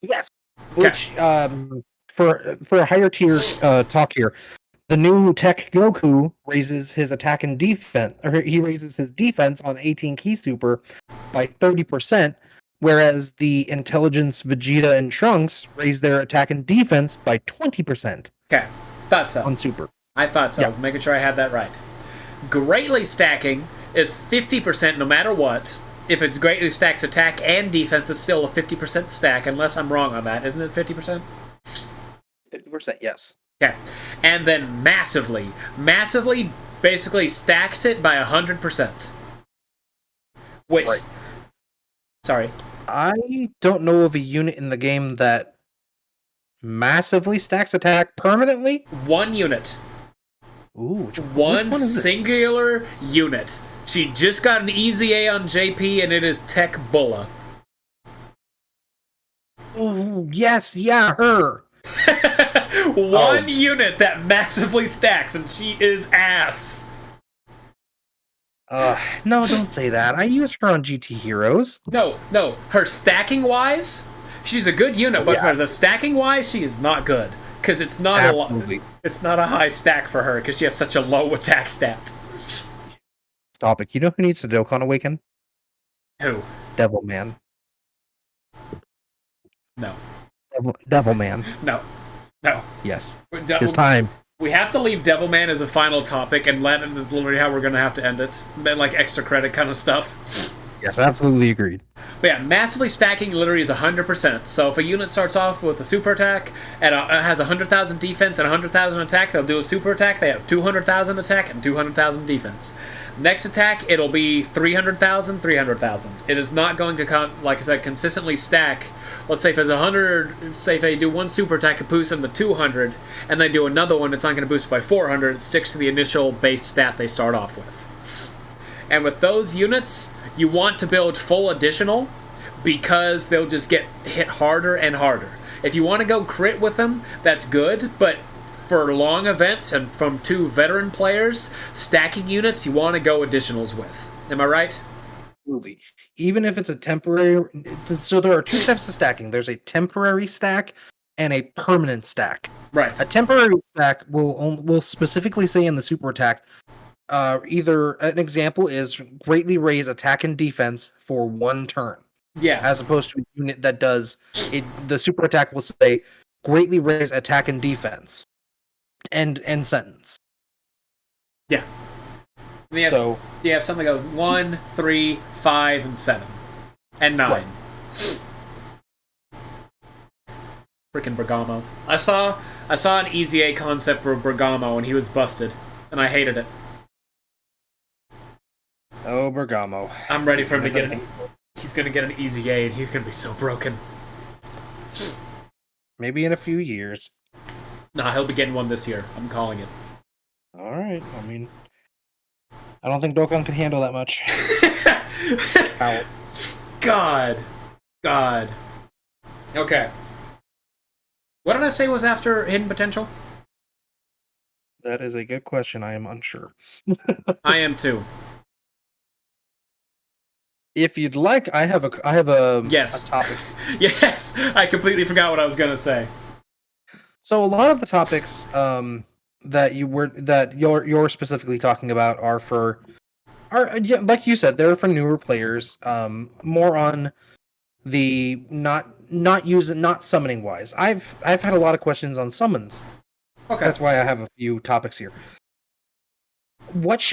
Yes. Which, for a higher tier talk here, the new Tech Goku raises his attack and defense, or he raises his defense on 18 key super by 30%. Whereas the Intelligence Vegeta and Trunks raise their attack and defense by 20%. Okay, thought so. On Super. I thought so. Yeah. I was making sure I had that right. Greatly stacking is 50% no matter what. If it's greatly stacks attack and defense, it's still a 50% stack, unless I'm wrong on that. Isn't it 50%? 50%, yes. Okay. And then massively basically stacks it by 100%. Which... Right. Sorry. I don't know of a unit in the game that massively stacks attack permanently. 1 unit. Ooh. One singular unit. She just got an Easy A on JP, and it is Tech Bulla. Ooh, yes, yeah, her. One unit that massively stacks, and she is ass. No, don't say that. I use her on GT Heroes. No. Her stacking-wise, she's a good unit, but as a stacking-wise, she is not good. because it's not Absolutely. it's not a high stack for her because she has such a low attack stat. Topic. You know who needs to Dokkan Awaken? Who? Devil Man. No. Devil Man. No. No. Yes. It's time. We have to leave Devilman as a final topic, and that is literally how we're going to have to end it. Like extra credit kind of stuff. Yes, absolutely agreed. But yeah, massively stacking literally is 100%. So if a unit starts off with a super attack and has 100,000 defense and 100,000 attack, they'll do a super attack. They have 200,000 attack and 200,000 defense. Next attack, it'll be 300,000, 300,000. It is not going to, like I said, consistently stack. Let's say if it's 100, say if they do one super attack, it boosts them to 200, and they do another one, it's not going to boost by 400. It sticks to the initial base stat they start off with. And with those units, you want to build full additional because they'll just get hit harder and harder. If you want to go crit with them, that's good, but for long events and from 2 veteran players, stacking units you want to go additionals with. Am I right? Absolutely. Even if it's a temporary... So there are 2 types of stacking. There's a temporary stack and a permanent stack. Right. A temporary stack will specifically say in the super attack, either an example is greatly raise attack and defense for 1 turn. Yeah. As opposed to a unit that does... the super attack will say greatly raise attack and defense. End sentence. Yeah. You have something like 1, 3, 5, and 7. And 9. Right. Freaking Bergamo. I saw an EZA concept for Bergamo and he was busted. And I hated it. Oh, Bergamo. I'm ready for him to get he's gonna get an EZA and he's gonna be so broken. Maybe in a few years. Nah, he'll be getting one this year. I'm calling it. Alright, I mean... I don't think Dokkan can handle that much. God. Okay. What did I say was after Hidden Potential? That is a good question. I am unsure. I am too. If you'd like, I have a yes. A topic. Yes, I completely forgot what I was gonna say. So a lot of the topics that you're specifically talking about are like you said, they're for newer players. More on the not summoning wise. I've had a lot of questions on summons. Okay, that's why I have a few topics here. What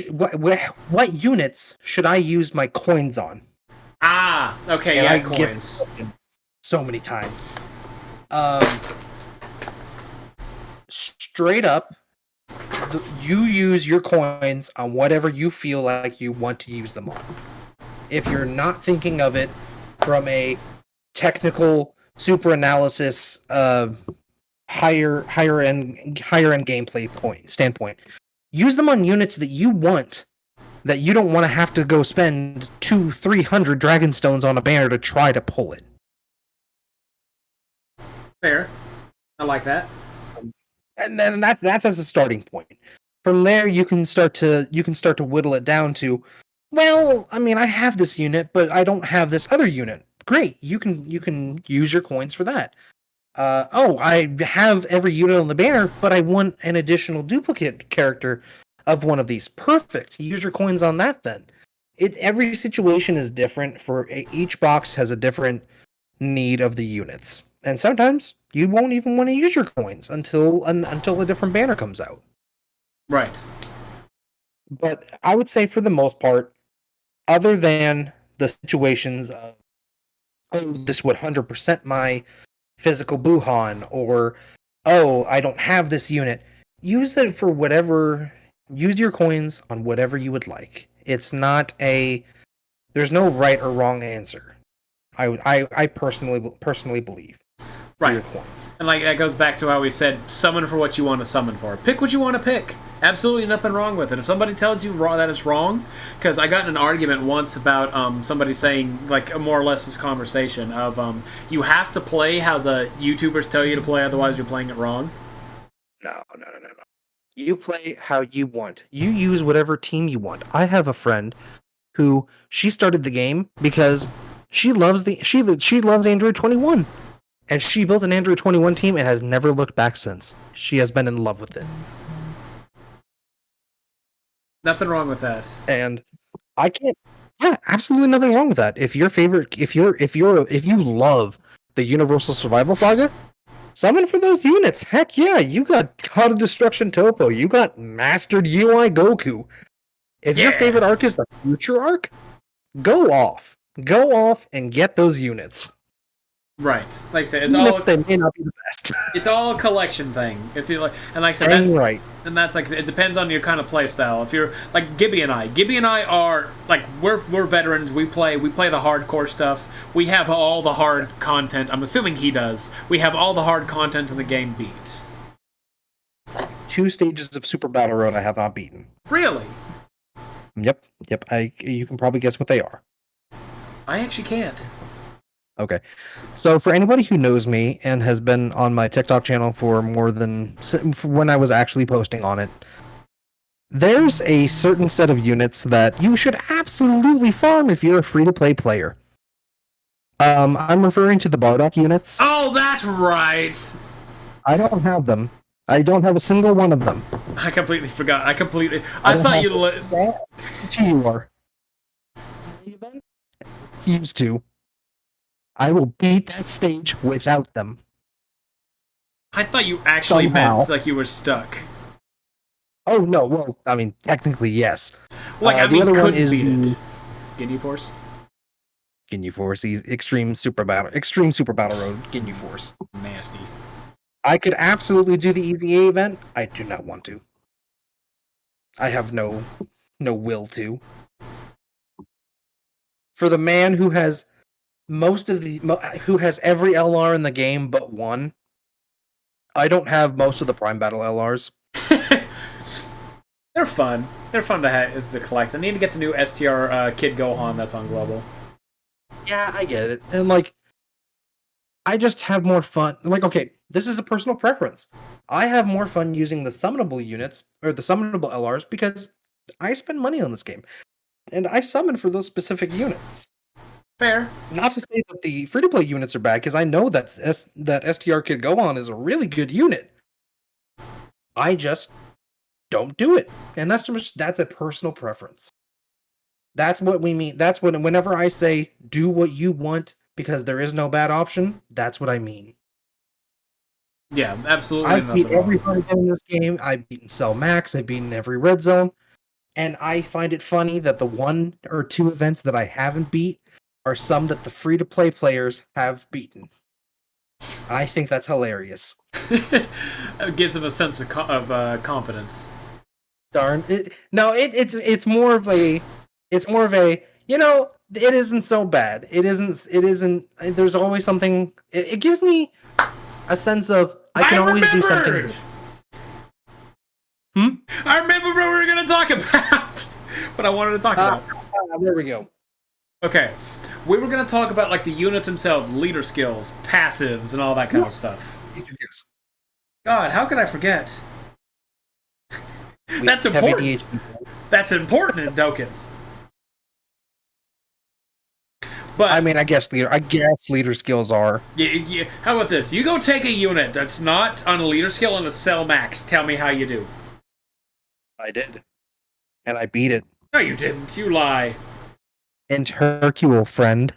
units should I use my coins on? Ah, okay, and yeah, coins. So many times. Straight up, you use your coins on whatever you feel like you want to use them on. If you're not thinking of it from a technical super analysis, higher end gameplay standpoint, use them on units that you want, that you don't want to have to go spend 200-300 dragon stones on a banner to try to pull it. Fair, I like that. And then that's as a starting point. From there, you can start to whittle it down to, well, I mean, I have this unit, but I don't have this other unit. Great, you can use your coins for that. I have every unit on the banner, but I want an additional duplicate character of one of these. Perfect. Use your coins on that then. Every situation is different. Each box has a different need of the units, and sometimes you won't even want to use your coins until a different banner comes out. Right. But I would say for the most part, other than the situations of, oh, this would 100% my physical Buhan, or, oh, I don't have this unit, use it for whatever, use your coins on whatever you would like. It's not there's no right or wrong answer. I personally believe. Right. Your coins. And like that goes back to how we said, summon for what you want to summon for. Pick what you want to pick. Absolutely nothing wrong with it. If somebody tells you that it's wrong, because I got in an argument once about somebody saying, like, more or less this conversation of you have to play how the YouTubers tell you to play, otherwise you're playing it wrong. No. You play how you want. You use whatever team you want. I have a friend who she started the game because she loves Android 21. And she built an Android 21 team and has never looked back since. She has been in love with it. Nothing wrong with that. And I can't. Yeah, absolutely nothing wrong with that. If you love the Universal Survival Saga, summon for those units. Heck yeah, you got God of Destruction Topo. You got Mastered UI Goku. If your favorite arc is the Future arc, go off and get those units. Right, like I said, they may not be the best. It's all a collection thing. If you like, and like I said, that's right. And that's like it depends on your kind of play style. If you're like Gibby and I are like we're veterans. We play the hardcore stuff. We have all the hard content. I'm assuming he does. We have all the hard content in the game beat. 2 stages of Super Battle Road I have not beaten. Really? Yep. You can probably guess what they are. I actually can't. Okay. So for anybody who knows me and has been on my TikTok channel for more than when I was actually posting on it, there's a certain set of units that you should absolutely farm if you're a free-to-play player. I'm referring to the Bardock units. Oh, that's right! I don't have them. I don't have a single one of them. I completely forgot. I thought you'd you are. Refuse to. I will beat that stage without them. I thought you actually meant like you were stuck. Oh no, well, I mean, technically yes. Like I mean, could beat it. Ginyu Force. Ginyu Force, Extreme Super Battle Road, Ginyu Force. Nasty. I could absolutely do the Easy A event. I do not want to. I have no will to. For the man who has who has every LR in the game but one, I don't have most of the Prime Battle LRs. They're fun. They're fun to collect. I need to get the new STR Kid Gohan that's on Global. Yeah, I get it. And like, I just have more fun. Like, okay, this is a personal preference. I have more fun using the summonable units or the summonable LRs because I spend money on this game, and I summon for those specific units. Fair. Not to say that the free-to-play units are bad, because I know that STR Kid Gohan is a really good unit. I just don't do it, and that's a personal preference. That's what we mean. That's whenever I say do what you want because there is no bad option, that's what I mean. Yeah, absolutely. I've beat every hard game in this game. I've beaten Cell Max. I've beaten every red zone, and I find it funny that the 1 or 2 events that I haven't beat are some that the free-to-play players have beaten. I think that's hilarious. It gives them a sense of confidence. Darn. It's more of a you know, it isn't so bad. It isn't there's always something. It gives me a sense of I can always do something. I remember what we were going to talk about. What I wanted to talk about. There we go. Okay. We were going to talk about like the units themselves, leader skills, passives, and all that kind of stuff. Yes. God, how could I forget? That's important. That's important in Dokkan. But I mean, I guess leader skills are. Yeah. How about this? You go take a unit that's not on a leader skill on a Cell Max. Tell me how you do. I did, and I beat it. No, you didn't. You lie. And Hercule, friend.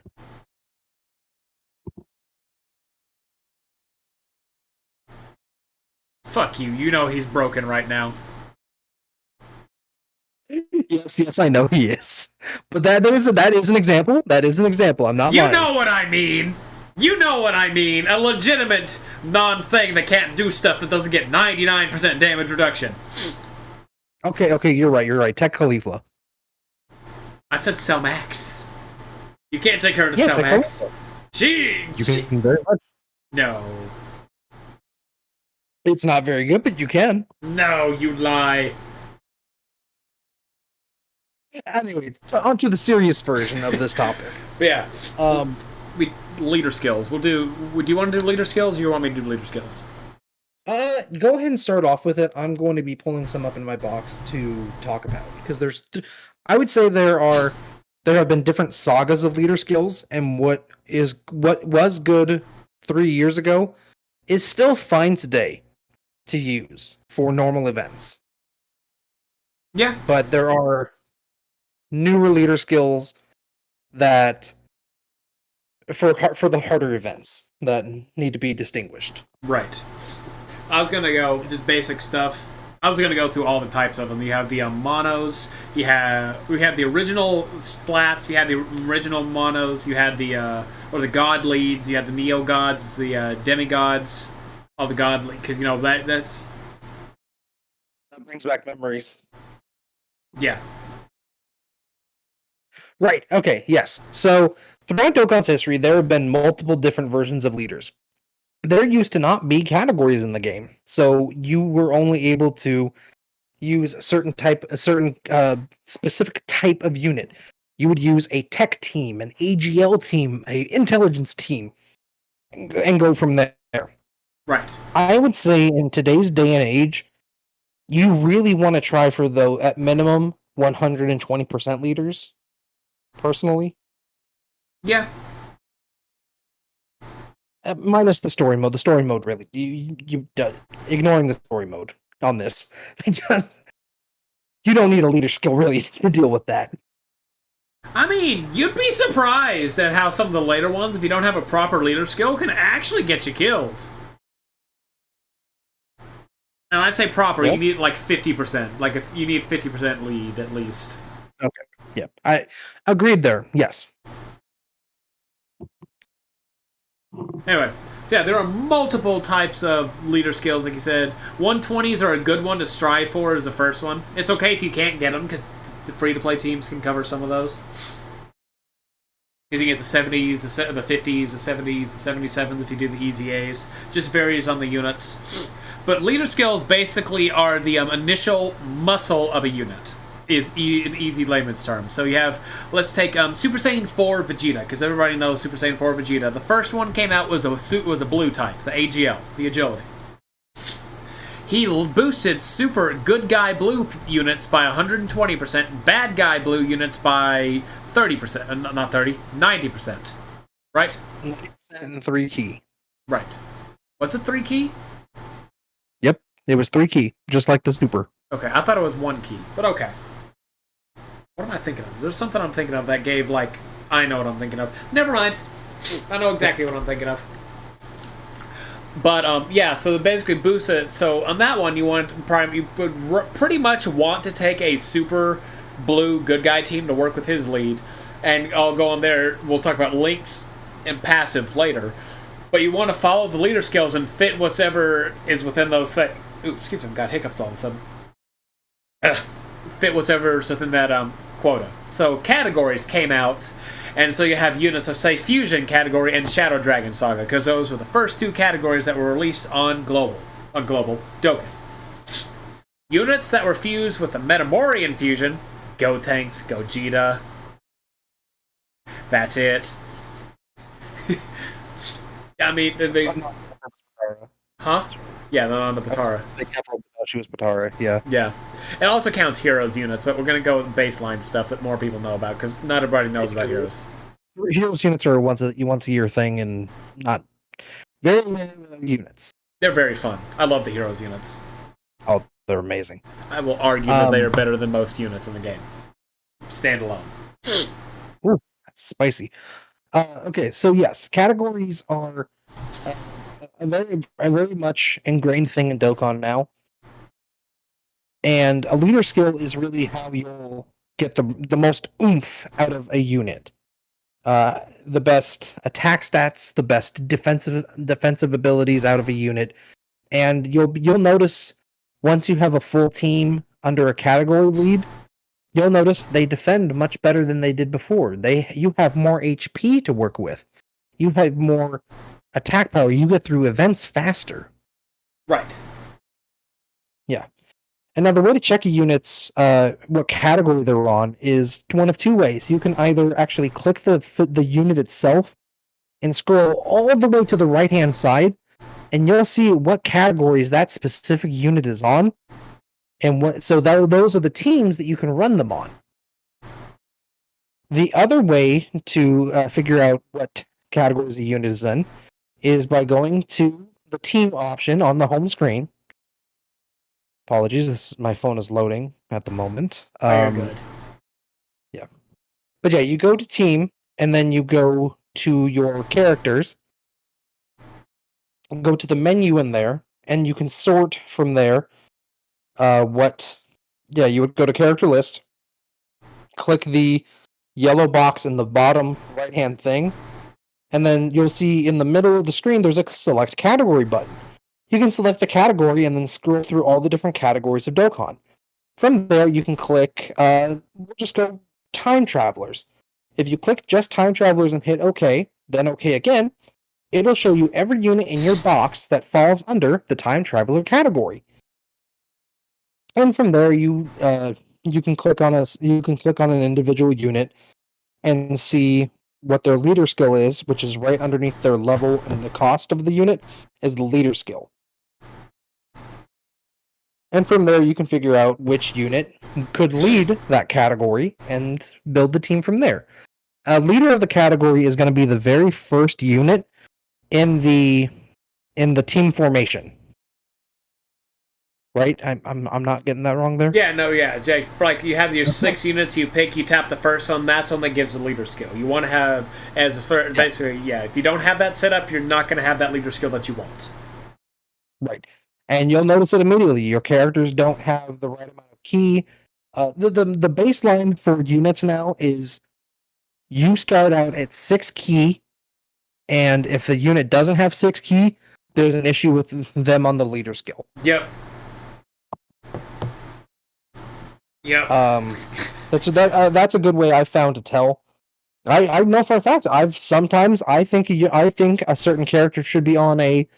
Fuck you. You know he's broken right now. Yes, I know he is. But that is an example. That is an example. I'm not lying. You know what I mean. You know what I mean. A legitimate non-thing that can't do stuff that doesn't get 99% damage reduction. Okay, you're right. Tech Khalifa. I said Cell Max. You can't take her to Cell Max. She can very much. No. It's not very good, but you can. No, you lie. Anyways, onto the serious version of this topic. Yeah. Leader skills. Do you want to do leader skills, or you want me to do leader skills? Go ahead and start off with it. I'm going to be pulling some up in my box to talk about because I would say there have been different sagas of leader skills, and what was good 3 years ago is still fine today to use for normal events. Yeah. But there are newer leader skills that for the harder events that need to be distinguished. Right. I was gonna go just basic stuff. I was gonna go through all the types of them. You have the monos. We have the original flats. You had the original monos. You had the god leads. You had the neo gods, the demigods, all the god leads. Because that brings back memories. Yeah. Right. Okay. Yes. So throughout Dokkan's history, there have been multiple different versions of leaders. There used to not be categories in the game, so you were only able to use a certain specific type of unit. You would use a tech team, an AGL team, a intelligence team, and go from there. Right. I would say in today's day and age, you really want to try for, though, at minimum 120% leaders. Personally, yeah. Minus the story mode. The story mode really, you ignoring the story mode on this, because you don't need a leader skill really to deal with that. I mean, you'd be surprised at how some of the later ones, if you don't have a proper leader skill, can actually get you killed. And I say proper, You need like 50%. Like, if you need 50% lead at least. Okay. Yep. I agreed there. Yes. Anyway, so yeah, there are multiple types of leader skills, like you said. 120s are a good one to strive for as the first one. It's okay if you can't get them, because the free-to-play teams can cover some of those. You can get the 70s, the 50s, the 70s, the 77s if you do the easy A's. Just varies on the units. But leader skills basically are the initial muscle of a unit, is in easy layman's terms. So you have, let's take Super Saiyan 4 Vegeta, because everybody knows Super Saiyan 4 Vegeta. The first one came out was a blue type, the AGL, the agility. He boosted super good guy blue units by 120%, bad guy blue units by 30%, not 30, 90%. Right? 90% and 3 key. Right. What's a 3 key? Yep, it was 3 key, just like the super. Okay, I thought it was 1 key, but okay. What am I thinking of? There's something I'm thinking of that gave, like, I know what I'm thinking of. Never mind. I know exactly what I'm thinking of. But, yeah, so basically boost it. So on that one, you would pretty much want to take a super blue good guy team to work with his lead. And I'll go on there. We'll talk about links and passives later. But you want to follow the leader skills and fit whatever is within those things. Ooh, excuse me, I've got hiccups all of a sudden. Fit whatever's within that quota. So categories came out, and so you have units of, say, Fusion category and Shadow Dragon Saga, because those were the first 2 categories that were released on Global Dokkan. Units that were fused with the Metamorian Fusion, Gotenks, Gogeta. That's it. I mean, they... Huh? Yeah, they're on the Potara. They kept her because she was Potara, yeah. Yeah. It also counts Heroes units, but we're going to go with baseline stuff that more people know about, because not everybody knows about Heroes. Heroes units are a once a year thing, and not very many units. They're very fun. I love the Heroes units. Oh, they're amazing. I will argue that they are better than most units in the game. Standalone. Ooh, that's spicy. Okay, so yes, categories are a very much ingrained thing in Dokkan now. And a leader skill is really how you'll get the most oomph out of a unit. The best attack stats, the best defensive abilities out of a unit. And you'll notice once you have a full team under a category lead, you'll notice they defend much better than they did before. You have more HP to work with. You have more attack power. You get through events faster. Right. Yeah. And now the way to check a unit's what category they're on is one of 2 ways. You can either actually click the unit itself and scroll all the way to the right-hand side, and you'll see what categories that specific unit is on. And those are the teams that you can run them on. The other way to figure out what categories a unit is in is by going to the team option on the home screen. Apologies, my phone is loading at the moment. You're good. Yeah. But yeah, you go to team, and then you go to your characters, and go to the menu in there, and you can sort from there you would go to character list, click the yellow box in the bottom right-hand thing, and then you'll see in the middle of the screen there's a select category button. You can select the category and then scroll through all the different categories of Dokkan. From there, you can click, we'll just go Time Travelers. If you click just Time Travelers and hit OK, then OK again, it'll show you every unit in your box that falls under the Time Traveler category. And from there, you can click on an individual unit and see what their leader skill is, which is right underneath their level, and the cost of the unit is the leader skill. And from there, you can figure out which unit could lead that category and build the team from there. Leader of the category is going to be the very first unit in the team formation. Right? I'm not getting that wrong there? Yeah, no, yeah. It's like you have your 6 units, you tap the first one, that's one that gives the leader skill. You want to have, basically, if you don't have that set up, you're not going to have that leader skill that you want. Right. And you'll notice it immediately. Your characters don't have the right amount of key. The baseline for units now is you start out at 6 key, and if the unit doesn't have 6 key, there's an issue with them on the leader skill. Yep. That's a good way I've found to tell. I know for a fact. I think a certain character should be on a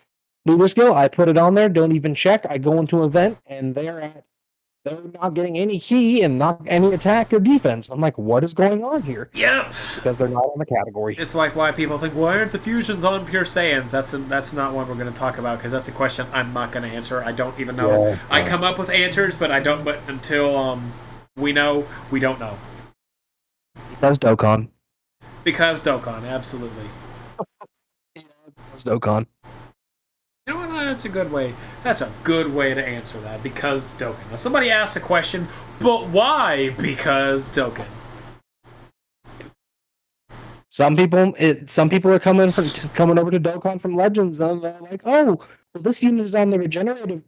leader skill. I put it on there. Don't even check. I go into an event and they're not getting any key and not any attack or defense. I'm like, what is going on here? Yep. Because they're not on the category. It's like why people think, why aren't the fusions on Pure Saiyans? That's not what we're going to talk about, because that's a question I'm not going to answer. I don't even know. Yeah. I come up with answers, but I don't. But until we know, we don't know. Because Dokkan. Because Dokkan, absolutely. Because Dokkan. You know what? That's a good way. That's a good way to answer that. Because Dokkan. Now, somebody asked a question, but why? Because Dokkan. Some people are coming over to Dokkan from Legends, and they're like, "Oh, well, this unit is on the regenerative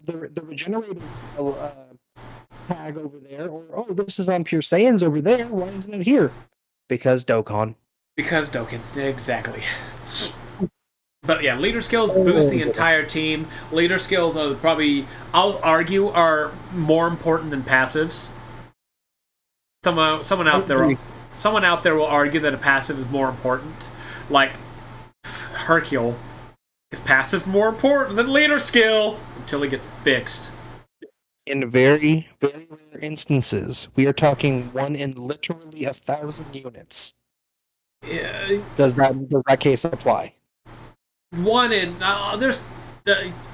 tag over there," or "Oh, this is on Pure Saiyans over there. Why isn't it here?" Because Dokkan. Because Dokkan, exactly. But yeah, leader skills boost the entire team. Leader skills are probably, I'll argue, are more important than passives. Someone out there will argue that a passive is more important. Like Hercule, is passive more important than leader skill until he gets fixed. In very, very rare instances, we are talking 1 in literally 1,000 units. Yeah. Does that case apply? 1 in there's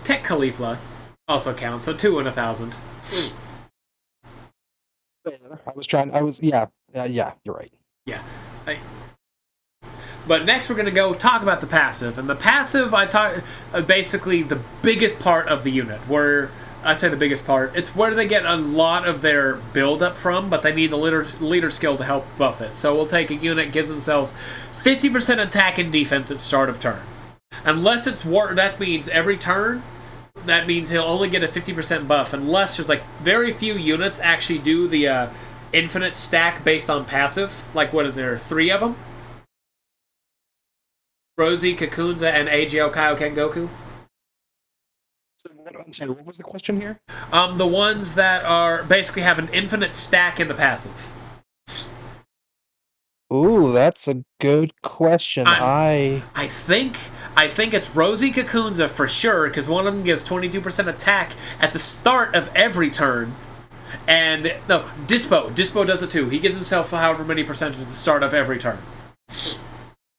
Tech Khalifa also counts, so 2 in 1,000. Yeah, you're right. Yeah. But next we're going to go talk about the passive. And the passive, basically the biggest part of the unit. Where, I say the biggest part, it's where they get a lot of their build-up from, but they need the leader skill to help buff it. So we'll take a unit, gives themselves 50% attack and defense at start of turn. Unless it's that means every turn, that means he'll only get a 50% buff. Unless there's like very few units actually do the infinite stack based on passive. Like, what is there, 3 of them? Rosie, Kakunza, and Agio Kaioken Goku. I'm sorry, what was the question here? The ones that are basically have an infinite stack in the passive. Ooh, that's a good question. I think it's Rosie Kakunza for sure, because one of them gives 22% attack at the start of every turn. And no, Dispo does it too. He gives himself however many percentage at the start of every turn.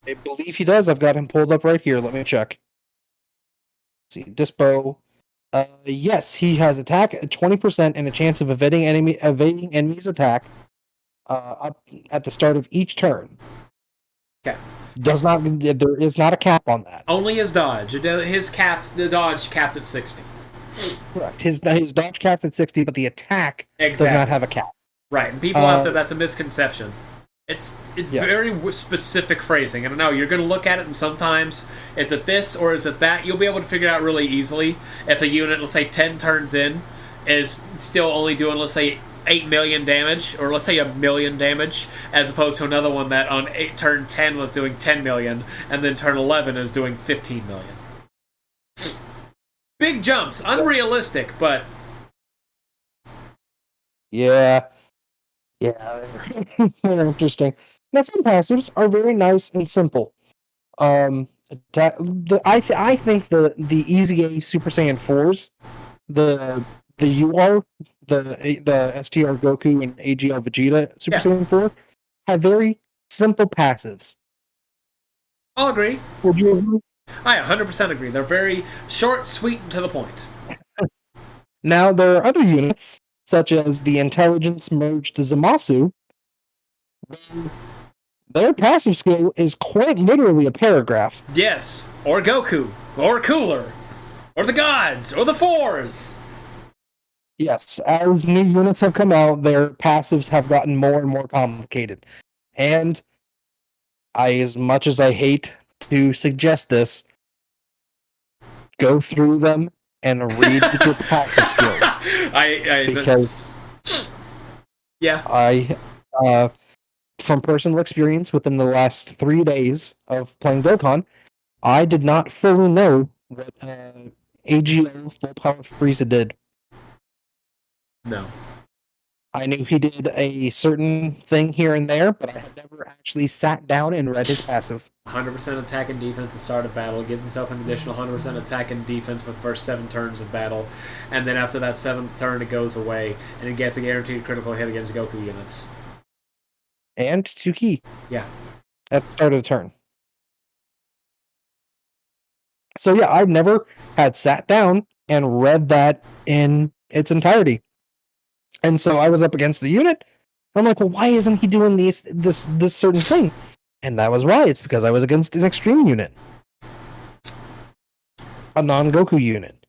I believe he does. I've got him pulled up right here. Let me check. Let's see, Dispo. Yes, he has attack at 20% and a chance of evading enemy's attack up at the start of each turn. Okay. Does not. There is not a cap on that. Only his dodge. The dodge caps at 60. Correct. His dodge caps at 60, but the attack does not have a cap. Right, and people out there, that's a misconception. It's very specific phrasing. I don't know, you're going to look at it, and sometimes, is it this or is it that? You'll be able to figure it out really easily if a unit, let's say 10 turns in, is still only doing, let's say, 8 million damage, or let's say 1 million damage, as opposed to another one that on turn 10 was doing 10 million, and then turn 11 is doing 15 million. Big jumps, unrealistic, but... Yeah. Yeah, they're interesting. Now, some passives are very nice and simple. I think the Easy A Super Saiyan 4s, the UR, the STR Goku and AGL Vegeta Super Saiyan 4 have very simple passives. I'll agree. Would you agree? I 100% agree. They're very short, sweet, and to the point. Now, there are other units, such as the Intelligence Merged Zamasu. Their passive skill is quite literally a paragraph. Yes, or Goku, or Cooler, or the Gods, or the Fours. Yes, as new units have come out, their passives have gotten more and more complicated. And as much as I hate to suggest this, go through them and read your passive skills. From personal experience within the last 3 days of playing Dokkan, I did not fully know what AGO Full Power Frieza did. No. I knew he did a certain thing here and there, but I had never actually sat down and read his passive. 100% attack and defense at the start of battle. Gives himself an additional 100% attack and defense for the first 7 turns of battle. And then after that 7th turn, it goes away. And it gets a guaranteed critical hit against Goku units. And 2 key. Yeah. At the start of the turn. So yeah, I've never had sat down and read that in its entirety. And so I was up against the unit. I'm like, well, why isn't he doing this certain thing? And that was why. It's because I was against an extreme unit. A non-Goku unit.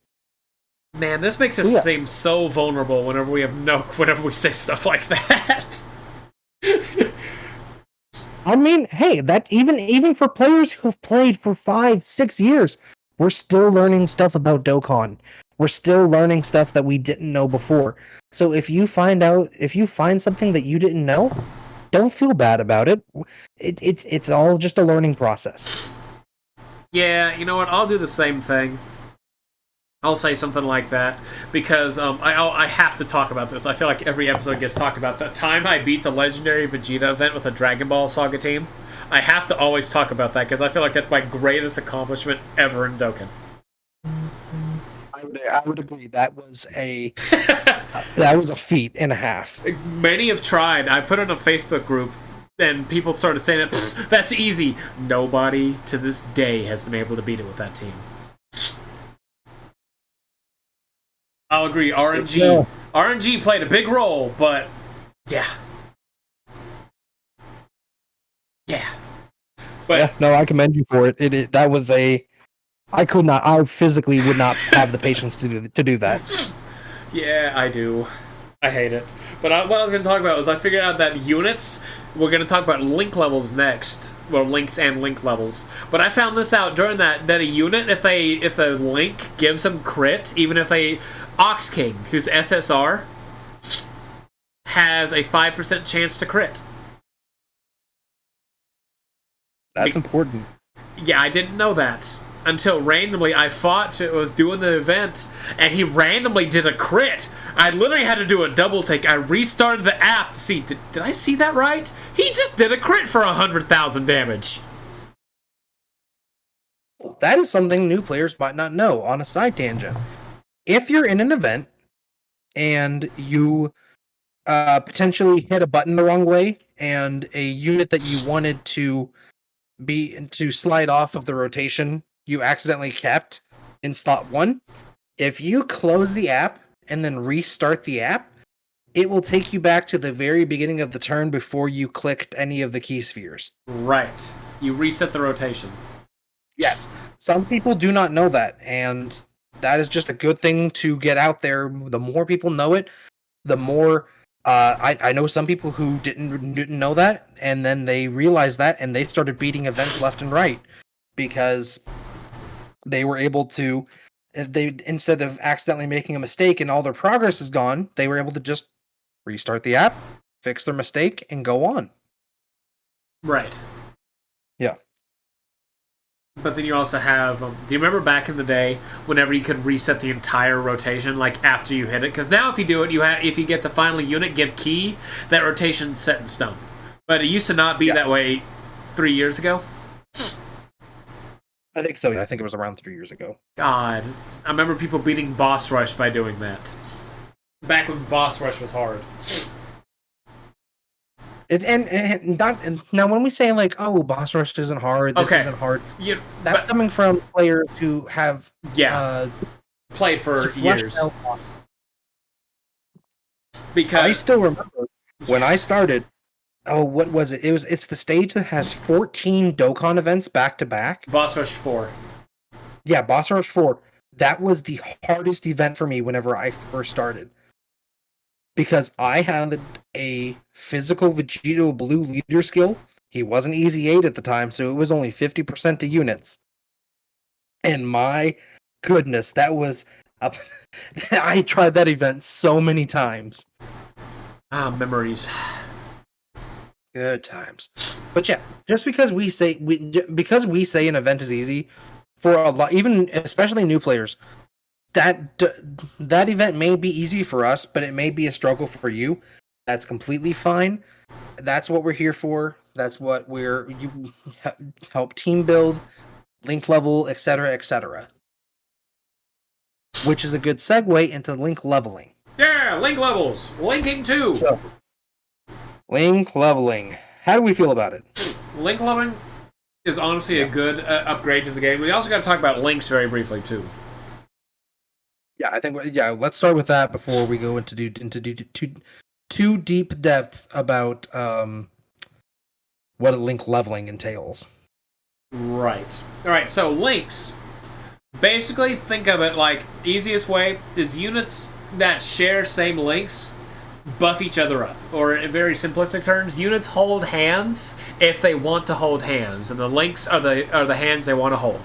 Man, this makes us seem so vulnerable whenever we say stuff like that. I mean, hey, that even for players who have played for 5-6 years, we're still learning stuff about Dokkan. We're still learning stuff that we didn't know before. So if you find something that you didn't know, don't feel bad about it. It's all just a learning process. Yeah, you know what? I'll do the same thing. I'll say something like that because I have to talk about this. I feel like every episode gets talked about. The time I beat the Legendary Vegeta event with a Dragon Ball Saga team, I have to always talk about that because I feel like that's my greatest accomplishment ever in Dokkan. I would agree. That was a feat and a half. Many have tried. I put it in a Facebook group, and people started saying that's easy. Nobody to this day has been able to beat it with that team. I'll agree. RNG played a big role, but yeah. But yeah, no, I commend you for it. That was a. I physically would not have the patience to do that. Yeah, I do. I hate it. But what I was going to talk about was I figured out that units, we're going to talk about link levels next. Well, links and link levels. But I found this out during that a unit, if the link gives them crit, even if Ox King, who's SSR, has a 5% chance to crit. That's important. Yeah, I didn't know that. Until randomly I was doing the event, and he randomly did a crit. I literally had to do a double take. I restarted the app to see, did I see that right? He just did a crit for 100,000 damage. That is something new players might not know. On a side tangent, if you're in an event and you potentially hit a button the wrong way, and a unit that you wanted to slide off of the rotation you accidentally kept in slot 1, if you close the app and then restart the app, it will take you back to the very beginning of the turn before you clicked any of the key spheres. Right. You reset the rotation. Yes. Some people do not know that, and that is just a good thing to get out there. The more people know it, the more... I know some people who didn't know that, and then they realized that, and they started beating events left and right, because they were able to... instead of accidentally making a mistake and all their progress is gone, they were able to just restart the app, fix their mistake, and go on. Right. Yeah. But then you also have... do you remember back in the day whenever you could reset the entire rotation, like after you hit it? Because now if you do it, if you get the final unit, give key, that rotation's set in stone. But it used to not be that way 3 years ago. I think so. I think it was around 3 years ago. God. I remember people beating Boss Rush by doing that. Back when Boss Rush was hard. Now when we say like, oh, Boss Rush isn't hard, this isn't hard, that's coming from players who have played for years. Because I still remember when I started. Oh, what was it? It's the stage that has 14 Dokkan events back to back. Boss Rush 4. Yeah, Boss Rush 4. That was the hardest event for me whenever I first started. Because I had a physical Vegito Blue leader skill. He wasn't Easy 8 at the time, so it was only 50% to units. And my goodness, that was... I tried that event so many times. Memories. Good times. But yeah, just because we say an event is easy, for a lot, even especially new players, that event may be easy for us, but it may be a struggle for you. That's completely fine. That's what we're here for. That's what you help team build, link level, etc., etc. Which is a good segue into link leveling. Yeah, link levels. Linking 2. So, link leveling. How do we feel about it? Link leveling is honestly a good upgrade to the game. We also got to talk about links very briefly too. Yeah, I think let's start with that before we go into too deep depth about what a link leveling entails. Right. All right. So links. Basically, think of it like easiest way is units that share same links buff each other up. Or in very simplistic terms, units hold hands if they want to hold hands, and the links are the hands they want to hold.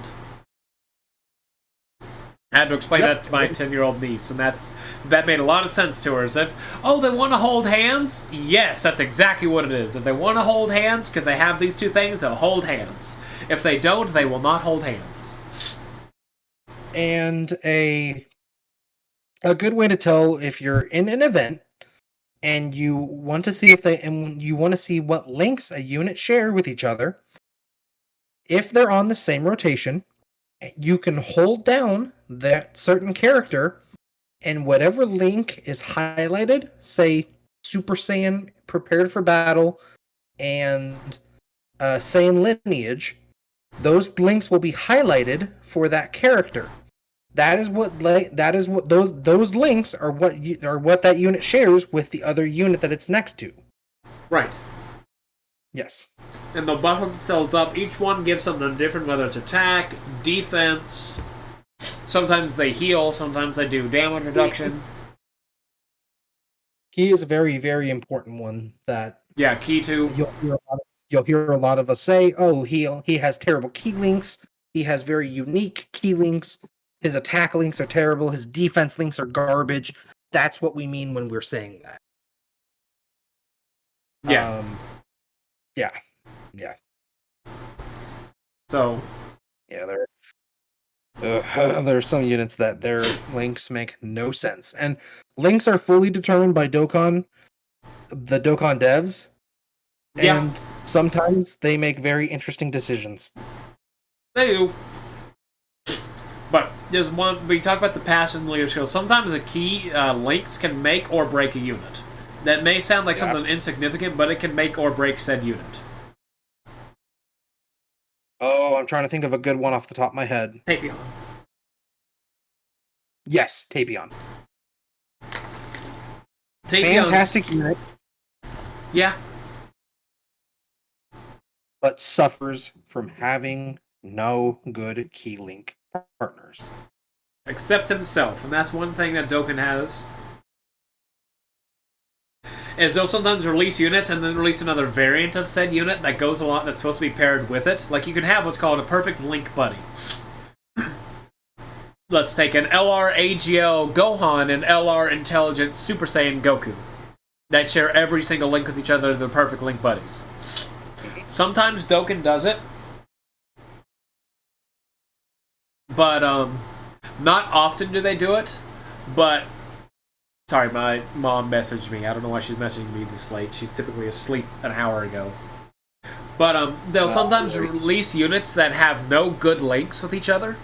I had to explain that to my 10-year-old niece, and that made a lot of sense to her. As if, they want to hold hands? Yes, that's exactly what it is. If they want to hold hands, because they have these two things, they'll hold hands. If they don't, they will not hold hands. And a good way to tell if you're in an event and you want to see what links a unit share with each other. If they're on the same rotation, you can hold down that certain character, and whatever link is highlighted, say Super Saiyan prepared for battle and Saiyan lineage, those links will be highlighted for that character. Those links are what that unit shares with the other unit that it's next to. Right. Yes. And they'll buff themselves up. Each one gives something different, whether it's attack, defense. Sometimes they heal, sometimes they do damage reduction. Key is a very, very important one that... Yeah, key too. You'll hear a lot of us say, oh, he has terrible key links. He has very unique key links. His attack links are terrible. His defense links are garbage. That's what we mean when we're saying that. Yeah. Yeah. So... Yeah, there are some units that their links make no sense. And links are fully determined by the Dokkan devs. Yeah. And sometimes they make very interesting decisions. They do. But there's one, we talk about the passive and leader skill. Sometimes the key links can make or break a unit. That may sound like something insignificant, but it can make or break said unit. Oh, I'm trying to think of a good one off the top of my head. Tapion. Yes, Tapion. Fantastic unit, Yeah. but suffers from having no good key link partners. Except himself, and that's one thing that Dokkan has. Is they'll sometimes release units and then release another variant of said unit that goes along that's supposed to be paired with it. Like you can have what's called a perfect link buddy. Let's take an LR AGL Gohan and LR Intelligent Super Saiyan Goku. That share every single link with each other. They're perfect link buddies. Sometimes Dokkan does it. But, not often do they do it. But, sorry, my mom messaged me. I don't know why she's messaging me this late. She's typically asleep an hour ago. But, they'll sometimes release units that have no good links with each other.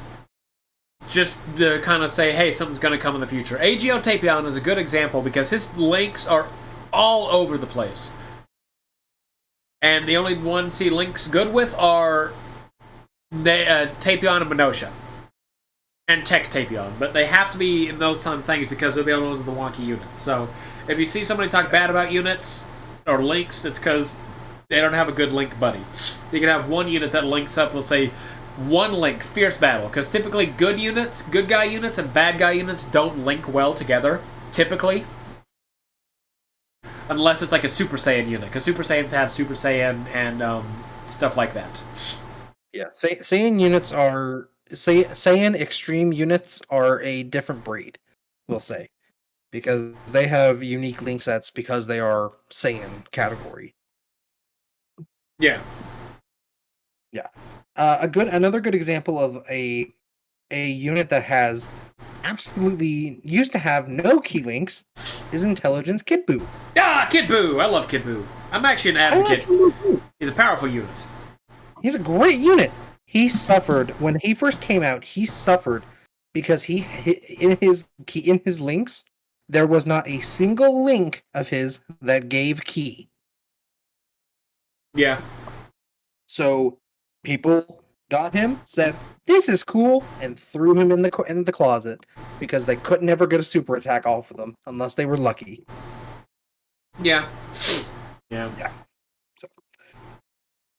Just to kind of say, hey, something's going to come in the future. AGO Tapion is a good example because his links are all over the place. And the only ones he links good with are Tapion and Minosha. And Tech Tapion. But they have to be in those kind of things because they're the only ones with the wonky units. So if you see somebody talk bad about units or links, it's because they don't have a good link buddy. You can have one unit that links up, let's say, one link, Fierce Battle, because typically good units, good guy units, and bad guy units don't link well together, typically. Unless it's like a Super Saiyan unit, because Super Saiyans have Super Saiyan and stuff like that. Yeah, Saiyan units are... Saiyan Extreme units are a different breed, we'll say. Because they have unique link sets because they are Saiyan category. Yeah. Yeah. Another good example of a unit that has absolutely used to have no key links is Intelligence Kid Buu. Ah, Kid Buu! I love Kid Buu. I'm actually an advocate. He's a powerful unit. He's a great unit. He suffered when he first came out. He suffered because in his links there was not a single link of his that gave key. Yeah. So people got him, said, "This is cool," and threw him in the closet because they couldn't ever get a super attack off of them unless they were lucky. Yeah. Yeah. So,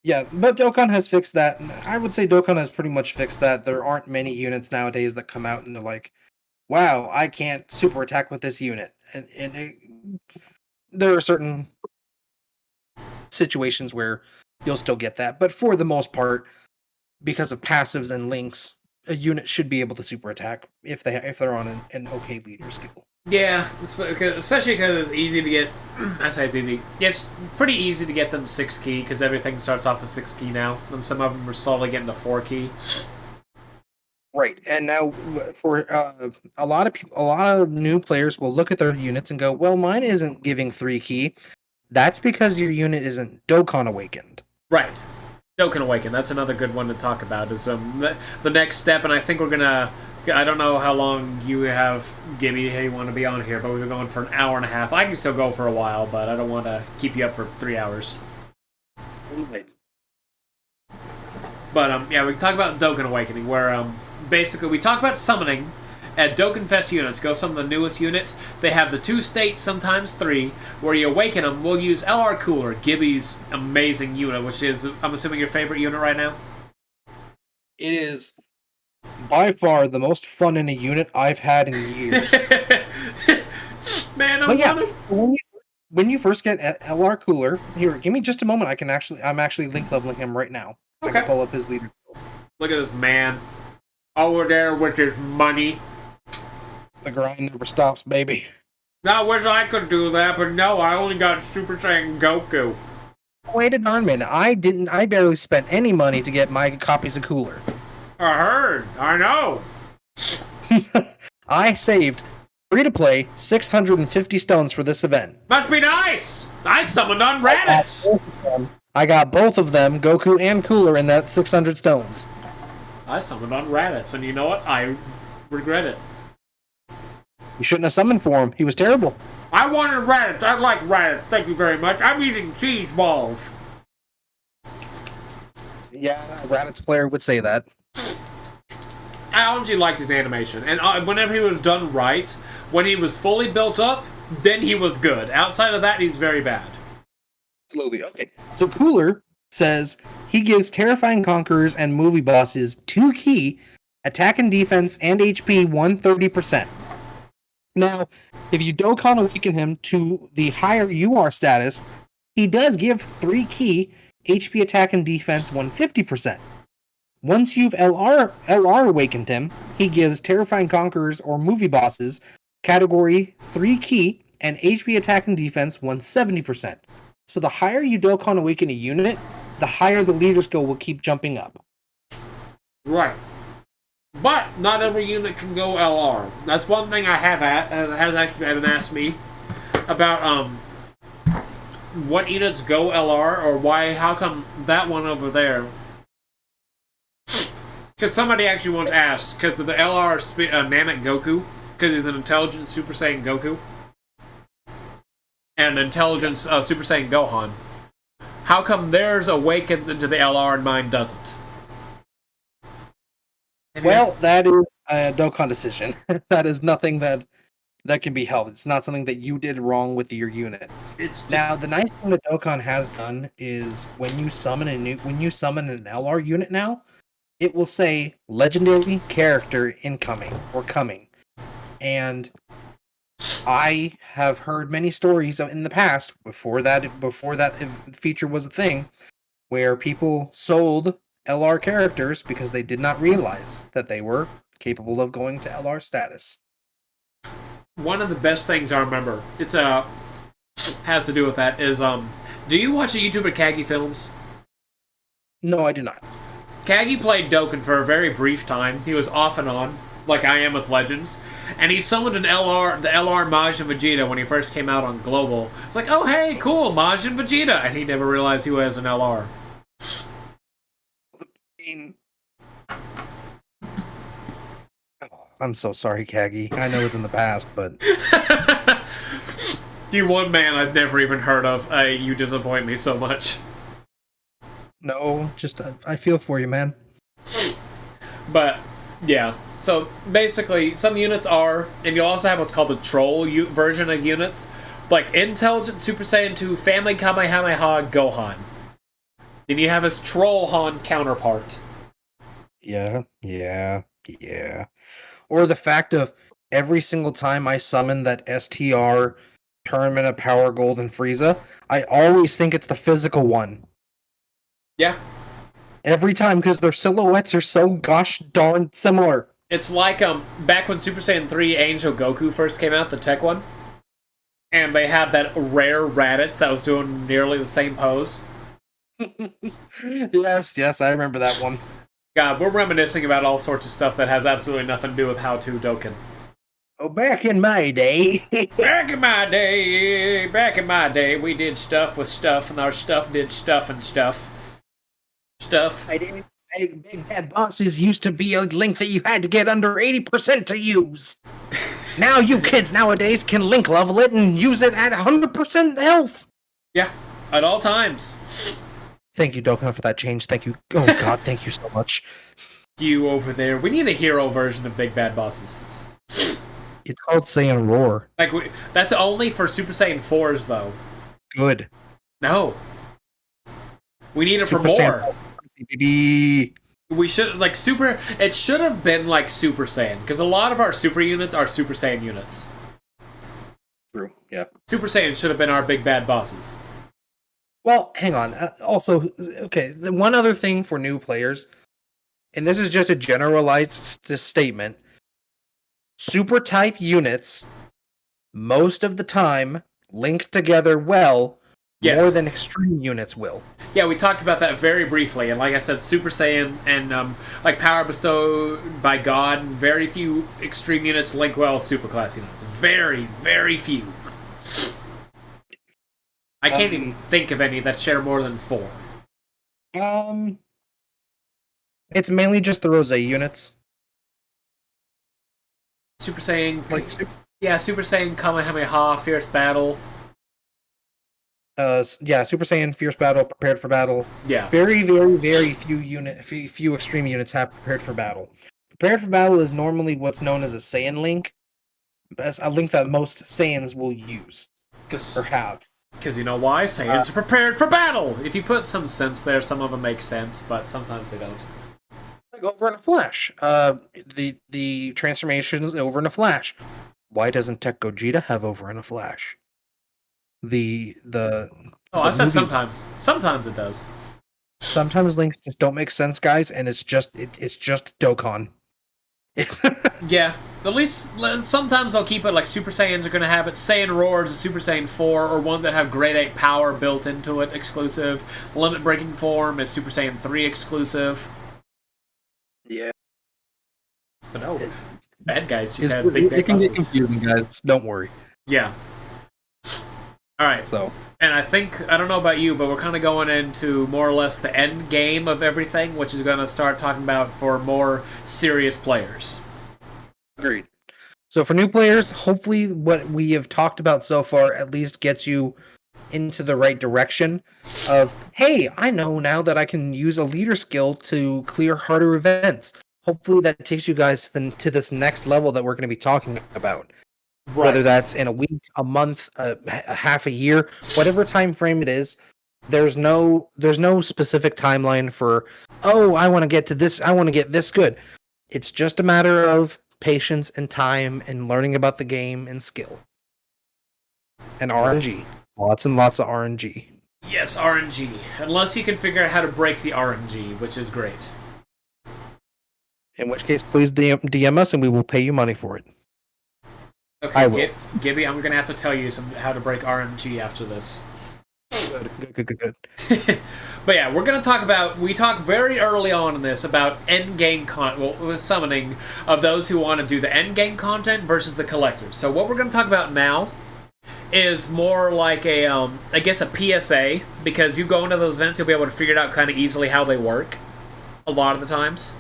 yeah, but Dokkan has fixed that. I would say Dokkan has pretty much fixed that. There aren't many units nowadays that come out and they're like, "Wow, I can't super attack with this unit." There are certain situations where you'll still get that, but for the most part, because of passives and links, a unit should be able to super attack if they're on an okay leader skill. Yeah, especially because it's easy to get. I say it's easy. It's pretty easy to get them 6 key because everything starts off with 6 key now, and some of them are slowly getting to 4 key. Right, and now for a lot of new players will look at their units and go, "Well, mine isn't giving 3 key." That's because your unit isn't Dokkan Awakened. Right. Dokkan Awaken. That's another good one to talk about. Is the next step, and I think we're gonna. I don't know how long you have, Gibby. Hey, you want to be on here? But we've been going for an hour and a half. I can still go for a while, but I don't want to keep you up for 3 hours. Right. But yeah, we can talk about Dokkan Awakening, where basically we talk about summoning. At Dokkan Fest units, go some of the newest unit. They have the 2 states, sometimes 3, where you awaken them. We'll use LR Cooler, Gibby's amazing unit, which is, I'm assuming, your favorite unit right now? It is by far the most fun in a unit I've had in years. Man, when you first get LR Cooler, here, give me just a moment. I'm actually link leveling him right now. Okay. I can pull up his leader. Look at this man over there with his money. The grind never stops, baby. I wish I could do that, but no, I only got Super Saiyan Goku. Wait a darn minute. I barely spent any money to get my copies of Cooler. I heard. I know. I saved, free to play, 650 stones for this event. Must be nice! I summoned on Raditz! I got both of them, Goku and Cooler, in that 600 stones. I summoned on Raditz, and you know what? I regret it. You shouldn't have summoned for him. He was terrible. I wanted Raditz. I like Raditz. Thank you very much. I'm eating cheese balls. Yeah, a Raditz player would say that. I honestly liked his animation. And whenever he was done right, when he was fully built up, then he was good. Outside of that, he's very bad. Absolutely. Okay. So Cooler says he gives Terrifying Conquerors and movie bosses 2 key, attack and defense, and HP 130%. Now, if you Dokkan Awaken him to the higher you are status, he does give 3 key, HP attack and defense 150%. Once you've LR awakened him, he gives Terrifying Conquerors or movie bosses category 3 key and HP attack and defense 170%. So the higher you Dokkan Awaken a unit, the higher the leader skill will keep jumping up. Right. But not every unit can go LR. That's one thing I has actually been asked me about what units go LR or why. How come that one over there? Because somebody actually once asked because of the LR Namek Goku because he's an intelligent Super Saiyan Goku and intelligence Super Saiyan Gohan. How come theirs awakens into the LR and mine doesn't? Well, that is a Dokkan decision. That is nothing that can be helped. It's not something that you did wrong with your unit. It's just... Now, the nice thing that Dokkan has done is when you summon an LR unit now, it will say legendary character incoming or coming. And I have heard many stories in the past before that feature was a thing where people sold LR characters because they did not realize that they were capable of going to LR status. One of the best things I remember, has to do with that, is do you watch the YouTuber Kagi Films? No, I do not. Kagi played Dokkan for a very brief time. He was off and on, like I am with Legends. And he summoned the LR Majin Vegeta when he first came out on Global. It's like, oh hey, cool, Majin Vegeta! And he never realized he was an LR. I'm so sorry, Kagi. I know it's in the past, but... The one man I've never even heard of. You disappoint me so much. No, just I feel for you, man. But, yeah. So, basically, some units are... And you also have what's called the Troll version of units. Like Intelligent Super Saiyan 2 Family Kamehameha Gohan. Then you have his Troll Han counterpart. Yeah. Or the fact of every single time I summon that STR Tournament of Power Golden Frieza, I always think it's the physical one. Yeah. Every time, because their silhouettes are so gosh darn similar. It's like back when Super Saiyan 3 Angel Goku first came out, the tech one, and they had that rare Raditz that was doing nearly the same pose. Yes, I remember that one. God, we're reminiscing about all sorts of stuff that has absolutely nothing to do with How to Dokkan. Oh, back in my day. Back in my day, we did stuff with stuff, and our stuff did stuff and stuff. Big Bad Bosses used to be a link that you had to get under 80% to use. Now you kids nowadays can link level it and use it at 100% health. Yeah, at all times. Thank you, Dokkan, for that change. Thank you. Oh, God, thank you so much. You over there. We need a hero version of Big Bad Bosses. It's called Saiyan Roar. Like, that's only for Super Saiyan 4s, though. Good. No. We need it for more. We should, like, it should have been like Super Saiyan, because a lot of our super units are Super Saiyan units. True, yeah. Super Saiyan should have been our Big Bad Bosses. Well, hang on. Also, okay, the one other thing for new players, and this is just a generalized statement, super type units, most of the time, link together well, yes, more than extreme units will. Yeah, we talked about that very briefly, and like I said, Super Saiyan and like Power Bestowed by God, very few extreme units link well with superclass units. Very, very few. I can't even think of any that share more than 4. It's mainly just the Rosé units. Super Saiyan, Super Saiyan Kamehameha, Fierce Battle. Super Saiyan, Fierce Battle, Prepared for Battle. Yeah. Very, very, very few extreme units have Prepared for Battle. Prepared for Battle is normally what's known as a Saiyan Link, as a link that most Saiyans will use or have. Because you know why? Saiyans are prepared for battle! If you put some sense there, some of them make sense, but sometimes they don't. Like over in a flash. The transformation is over in a flash. Why doesn't Tech Gogeta have over in a flash? I said sometimes. Sometimes it does. Sometimes links just don't make sense, guys, and it's just Dokkan. Yeah, at least sometimes they'll keep it like Super Saiyans are going to have it. Saiyan Roars a Super Saiyan 4, or one that have Grade 8 power built into it exclusive. Limit Breaking Form is Super Saiyan 3 exclusive. Yeah. But no, bad guys just have big it can get confusing, guys. Don't worry. Yeah. Alright. And I don't know about you, but we're kind of going into more or less the end game of everything, which is going to start talking about for more serious players. Agreed. So for new players, hopefully what we have talked about so far at least gets you into the right direction of, hey, I know now that I can use a leader skill to clear harder events. Hopefully that takes you guys to this next level that we're going to be talking about. Right. Whether that's in a week, a month, half a year, whatever time frame it is, there's no specific timeline for, oh, I want to get to this, I want to get this good. It's just a matter of patience and time and learning about the game and skill. And RNG. Lots and lots of RNG. Yes, RNG. Unless you can figure out how to break the RNG, which is great. In which case, please DM us and we will pay you money for it. Okay, Gibby, I'm going to have to tell you how to break RNG after this. Good. But yeah, we're going to talk about, we talked very early on in this about endgame summoning of those who want to do the endgame content versus the collectors. So what we're going to talk about now is more like a PSA, because you go into those events, you'll be able to figure it out kind of easily how they work, a lot of the times.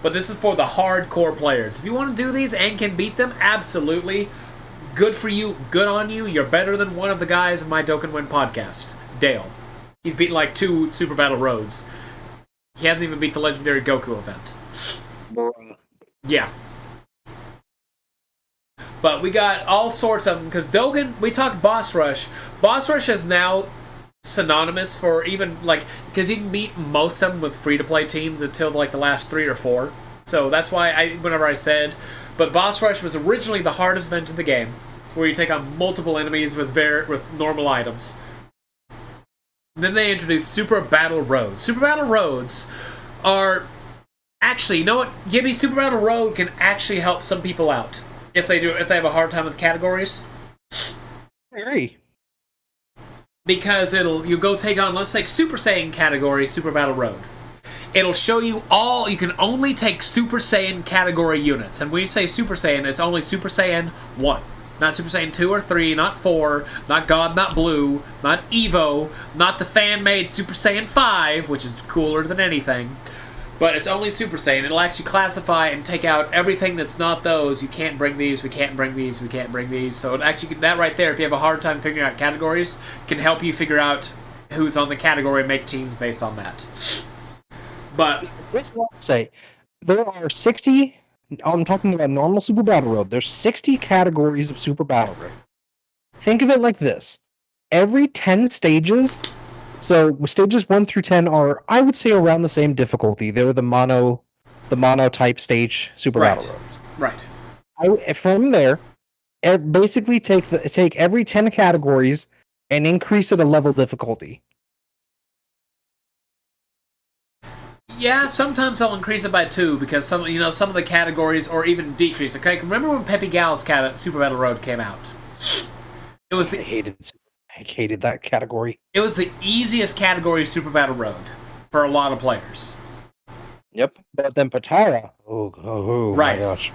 But this is for the hardcore players. If you want to do these and can beat them, absolutely. Good for you. Good on you. You're better than one of the guys in my Dokkan Win podcast, Dale. He's beaten like 2 Super Battle Roads. He hasn't even beat the legendary Goku event. Yeah. But we got all sorts of them, because Dokkan, we talked Boss Rush. Boss Rush is now synonymous for even, like, because you can beat most of them with free-to-play teams until, like, the last 3 or 4. So that's why whenever I said, but Boss Rush was originally the hardest event in the game, where you take on multiple enemies with normal items. And then they introduced Super Battle Roads. Super Battle Roads are actually, you know what, Gibby, Super Battle Road can actually help some people out if they have a hard time with categories. I agree. Because you go take on, let's take Super Saiyan category, Super Battle Road. It'll show you you can only take Super Saiyan category units. And when you say Super Saiyan, it's only Super Saiyan 1. Not Super Saiyan 2 or 3, not 4, not God, not Blue, not Evo, not the fan-made Super Saiyan 5, which is cooler than anything. But it's only Super Saiyan. It'll actually classify and take out everything that's not those. You can't bring these, we can't bring these, we can't bring these. So it actually, that right there, if you have a hard time figuring out categories, can help you figure out who's on the category and make teams based on that. But let's say there are 60. I'm talking about normal Super Battle Road. There's 60 categories of Super Battle Road. Think of it like this: every 10 stages. So stages 1 through 10 are, I would say, around the same difficulty. They're the mono type stage Super Battle Roads. Right. From there, basically take every 10 categories and increase it a level difficulty. Yeah, sometimes I'll increase it by 2 because some of the categories, or even decrease. Okay, remember when Peppy Gal's Super Battle Road came out? It was I hated that category. It was the easiest category of Super Battle Road for a lot of players. Yep, but then Patara. Oh right. My gosh.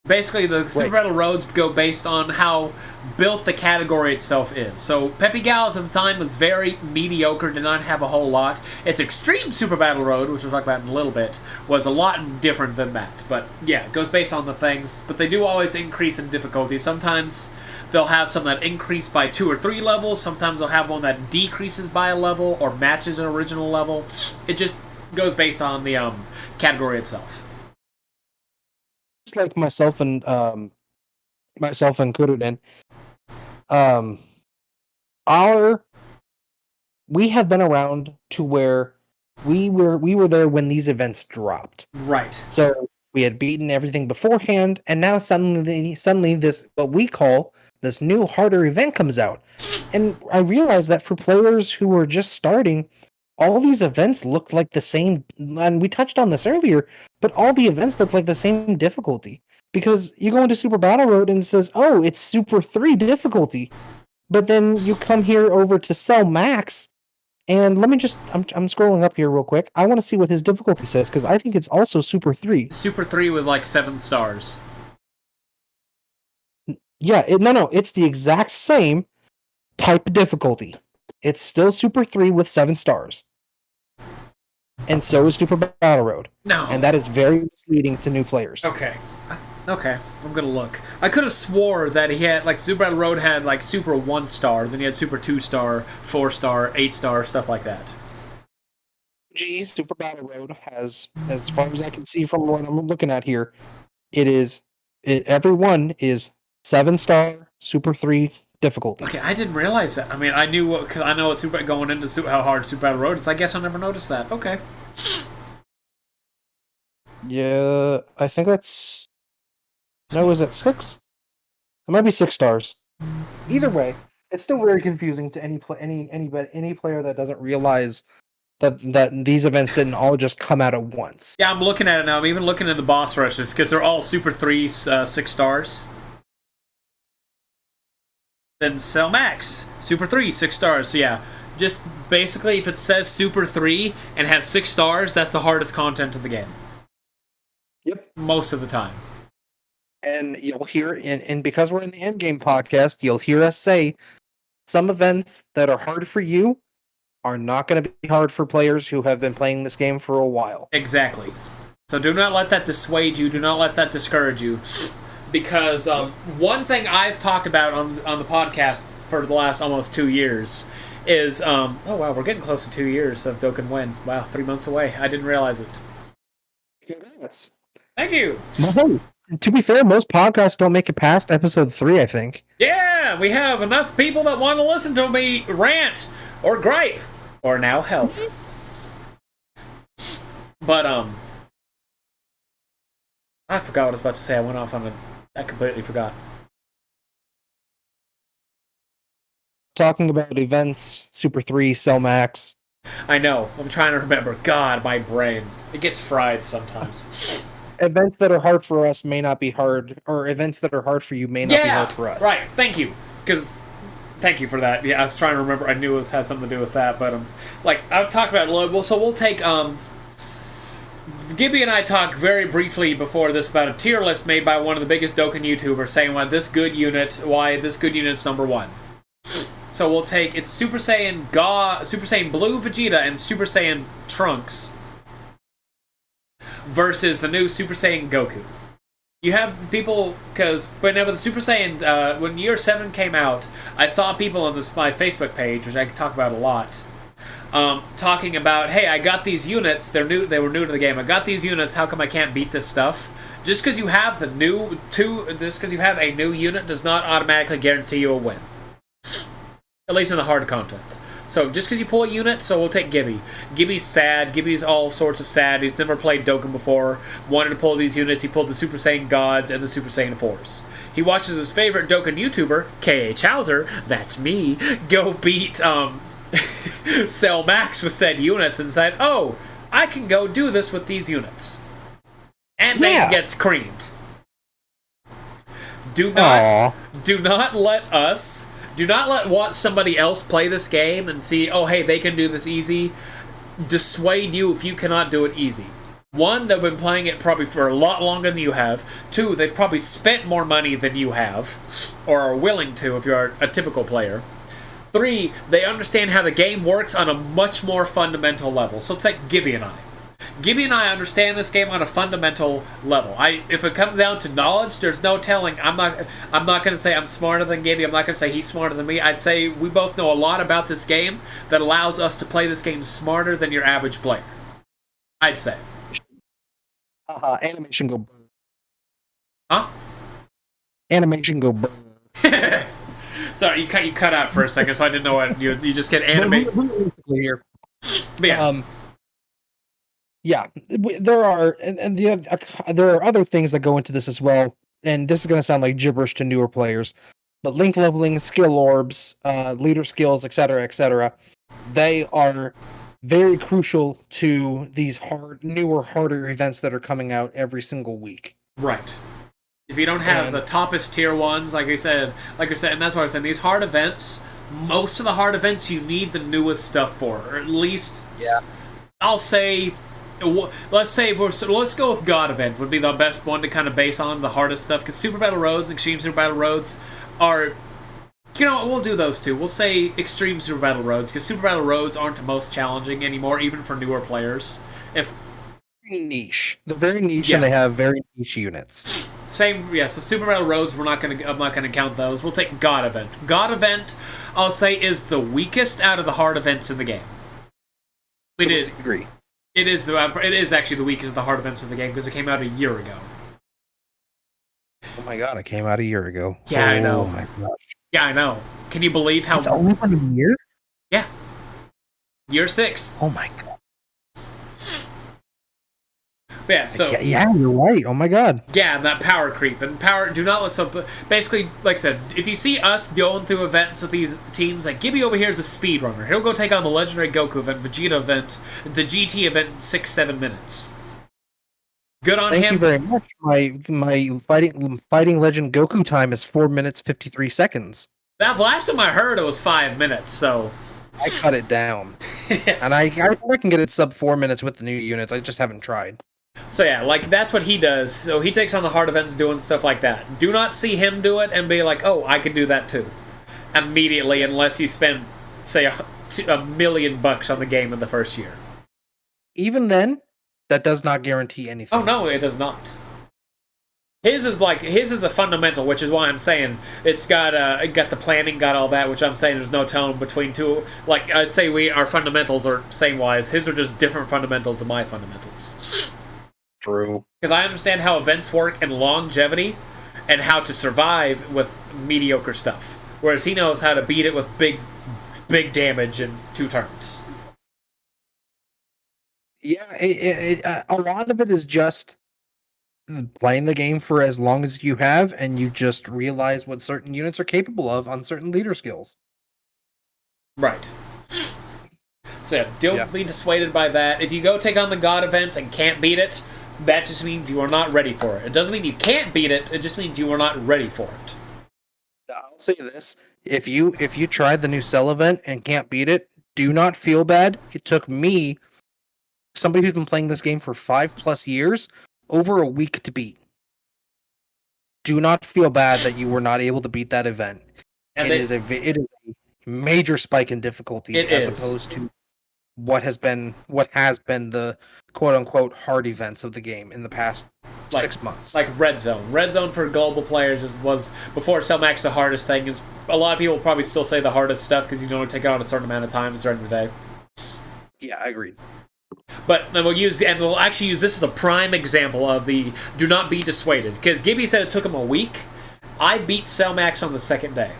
Basically, the Super Battle Roads go based on how built the category itself is. So, Peppy Gal's at the time was very mediocre, did not have a whole lot. Its Extreme Super Battle Road, which we'll talk about in a little bit, was a lot different than that. But, yeah, it goes based on the things. But they do always increase in difficulty. Sometimes they'll have some that increase by 2 or 3 levels. Sometimes they'll have one that decreases by a level or matches an original level. It just goes based on the category itself. Just like myself and myself included in, um, our we have been around to where we were there when these events dropped. Right. So we had beaten everything beforehand, and now suddenly this what we call this new harder event comes out. And I realized that for players who were just starting, all these events looked like the same, and we touched on this earlier, but all the events look like the same difficulty. Because you go into Super Battle Road and it says, oh, it's Super 3 difficulty. But then you come here over to Cell Max, and let me just, I'm scrolling up here real quick. I want to see what his difficulty says, because I think it's also Super 3. Super 3 with like 7 stars. Yeah, no, it's the exact same type of difficulty. It's still Super 3 with 7 stars. And so is Super Battle Road. No. And that is very misleading to new players. Okay. Okay, I'm gonna look. I could have swore that he had, like, Super Battle Road had, like, Super 1 star, then he had Super 2 star, 4 star, 8 star, stuff like that. Super Battle Road has, as far as I can see from what I'm looking at here, every one is 7 star, Super 3 difficulty. Okay, I didn't realize that. I mean, I knew, because I know it's going into how hard Super Battle Road is. I guess I never noticed that. Okay. Yeah, I think that's... No, is it 6? It might be 6 stars. Either way, it's still very confusing to any player that doesn't realize that these events didn't all just come out at once. Yeah, I'm looking at it now. I'm even looking at the boss rushes, because they're all Super 3, 6 stars. Then Cell Max, Super 3, 6 stars. So yeah, just basically if it says Super 3 and has 6 stars, that's the hardest content in the game. Yep. Most of the time. And you'll hear, and because we're in the Endgame podcast, you'll hear us say some events that are hard for you are not going to be hard for players who have been playing this game for a while. Exactly. So do not let that dissuade you. Do not let that discourage you. Because one thing I've talked about on the podcast for the last almost 2 years is... oh, wow, we're getting close to 2 years of Dokkan Win. Wow, 3 months away. I didn't realize it. Congrats. Thank you. No, to be fair, most podcasts don't make it past episode 3, I think. Yeah, we have enough people that want to listen to me rant or gripe or now help. But, I forgot what I was about to say. I went off on I completely forgot. Talking about events, Super 3, Cell Max. I know. I'm trying to remember. God, my brain. It gets fried sometimes. Events that are hard for us may not be hard, or events that are hard for you may not be hard for us. Right. Thank you. Thank you for that. Yeah, I was trying to remember. I knew it had something to do with that, but like I've talked about it a little. Well, so we'll take Gibby and I talked very briefly before this about a tier list made by one of the biggest Dokkan YouTubers saying why this good unit is number 1. So we'll take it's Super Saiyan Blue Vegeta and Super Saiyan Trunks versus the new Super Saiyan Goku. You have people, because whenever the Super Saiyan, when Year 7 came out, I saw people on my Facebook page, which I can talk about a lot, talking about, hey, I got these units, they were new to the game, I got these units, how come I can't beat this stuff? Just because you have a new unit does not automatically guarantee you a win. At least in the hard content. So just because you pull a unit, so we'll take Gibby. Gibby's sad. Gibby's all sorts of sad. He's never played Dokkan before. Wanted to pull these units. He pulled the Super Saiyan Gods and the Super Saiyan Force. He watches his favorite Dokkan YouTuber, K.A. Chowser, that's me, go beat Cell Max with said units and said, oh, I can go do this with these units. And then gets creamed. Do not watch somebody else play this game and see, oh, hey, they can do this easy. Dissuade you if you cannot do it easy. 1, they've been playing it probably for a lot longer than you have. 2, they've probably spent more money than you have, or are willing to if you're a typical player. 3, they understand how the game works on a much more fundamental level. So it's like Gibby and I. Gibby and I understand this game on a fundamental level. If it comes down to knowledge, there's no telling. I'm not going to say I'm smarter than Gibby. I'm not going to say he's smarter than me. I'd say we both know a lot about this game that allows us to play this game smarter than your average player. I'd say. Animation go. Huh? animation go. Sorry, you cut out for a second, so I didn't know what you just get animate. Here. But yeah. Yeah, there are, and there are other things that go into this as well. And this is going to sound like gibberish to newer players, but link leveling, skill orbs, leader skills, etc., they are very crucial to these newer, harder events that are coming out every single week. Right. If you don't have the toppest tier ones, like I said, and that's what I was saying, these hard events, most of the hard events you need the newest stuff for, or at least, I'll say, let's go with God Event would be the best one to kind of base on the hardest stuff, because Super Battle Roads and Extreme Super Battle Roads are, you know what, we'll do those two. We'll say Extreme Super Battle Roads, because Super Battle Roads aren't the most challenging anymore, even for newer players. Niche. They're very niche, and they have very niche units. So Super Battle Roads, I'm not gonna count those. We'll take God Event. God Event, I'll say, is the weakest out of the hard events in the game. Agree. It is actually the weakest of the hard events in the game because it came out a year ago. Oh my god, it came out a year ago. Yeah, I know. Oh my gosh. Yeah, I know. Can you believe how... It's only been a year? Yeah. Year 6. Oh my god. Yeah, so... Yeah, you're right. Oh my god. Yeah, and that power creep. And do not let... So basically, like I said, if you see us going through events with these teams, like Gibby over here is a speedrunner. He'll go take on the Legendary Goku event, Vegeta event, the GT event in 6-7 minutes. Good on him. Thank you very much. My fighting legend Goku time is 4 minutes 53 seconds. That last time I heard it was 5 minutes, so... I cut it down. And I can get it sub 4 minutes with the new units. I just haven't tried. So yeah, like, that's what he does. So he takes on the hard events doing stuff like that. Do not see him do it and be like, oh, I can do that too. Immediately, unless you spend, say, $1 million on the game in the first year. Even then, that does not guarantee anything. Oh no, it does not. His is the fundamental, which is why I'm saying it got the planning, got all that, which I'm saying there's no telling between two. Like, I'd say our fundamentals are same-wise. His are just different fundamentals than my fundamentals. True. Because I understand how events work and longevity and how to survive with mediocre stuff. Whereas he knows how to beat it with big damage in 2 turns. Yeah, a lot of it is just playing the game for as long as you have, and you just realize what certain units are capable of on certain leader skills. Right. So yeah, don't be dissuaded by that. If you go take on the God event and can't beat it, that just means you are not ready for it. It doesn't mean you can't beat it, it just means you are not ready for it. I'll say this. If you tried the new Cell event and can't beat it, do not feel bad. It took me, somebody who's been playing this game for 5+ years, over a week to beat. Do not feel bad that you were not able to beat that event. And it is a major spike in difficulty opposed to what has been the quote-unquote hard events of the game in the past 6 months. Like Red Zone. Red Zone for global players was, before Cell Max, the hardest thing. Is a lot of people probably still say the hardest stuff because you don't take it on a certain amount of times during the day. Yeah, I agreed. But we'll actually use this as a prime example of the do not be dissuaded. Because Gibby said it took him a week. I beat Cell Max on the 2nd day.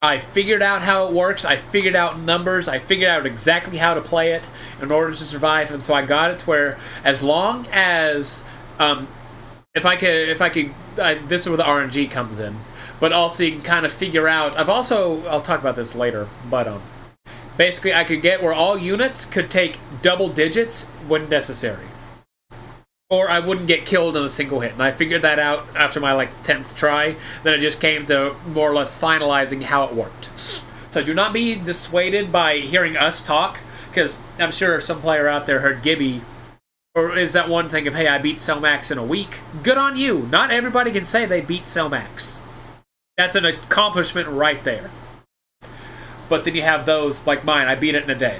I figured out how it works, I figured out numbers, I figured out exactly how to play it in order to survive, and so I got it to where, as long as, this is where the RNG comes in, but also you can kind of figure out, I'll talk about this later, but, basically I could get where all units could take double digits when necessary. Or I wouldn't get killed in a single hit. And I figured that out after my 10th try. Then it just came to more or less finalizing how it worked. So do not be dissuaded by hearing us talk, because I'm sure some player out there heard Gibby, or is that one thing of, hey, I beat Cell Max in a week. Good on you. Not everybody can say they beat Cell Max. That's an accomplishment right there. But then you have those like mine. I beat it in a day.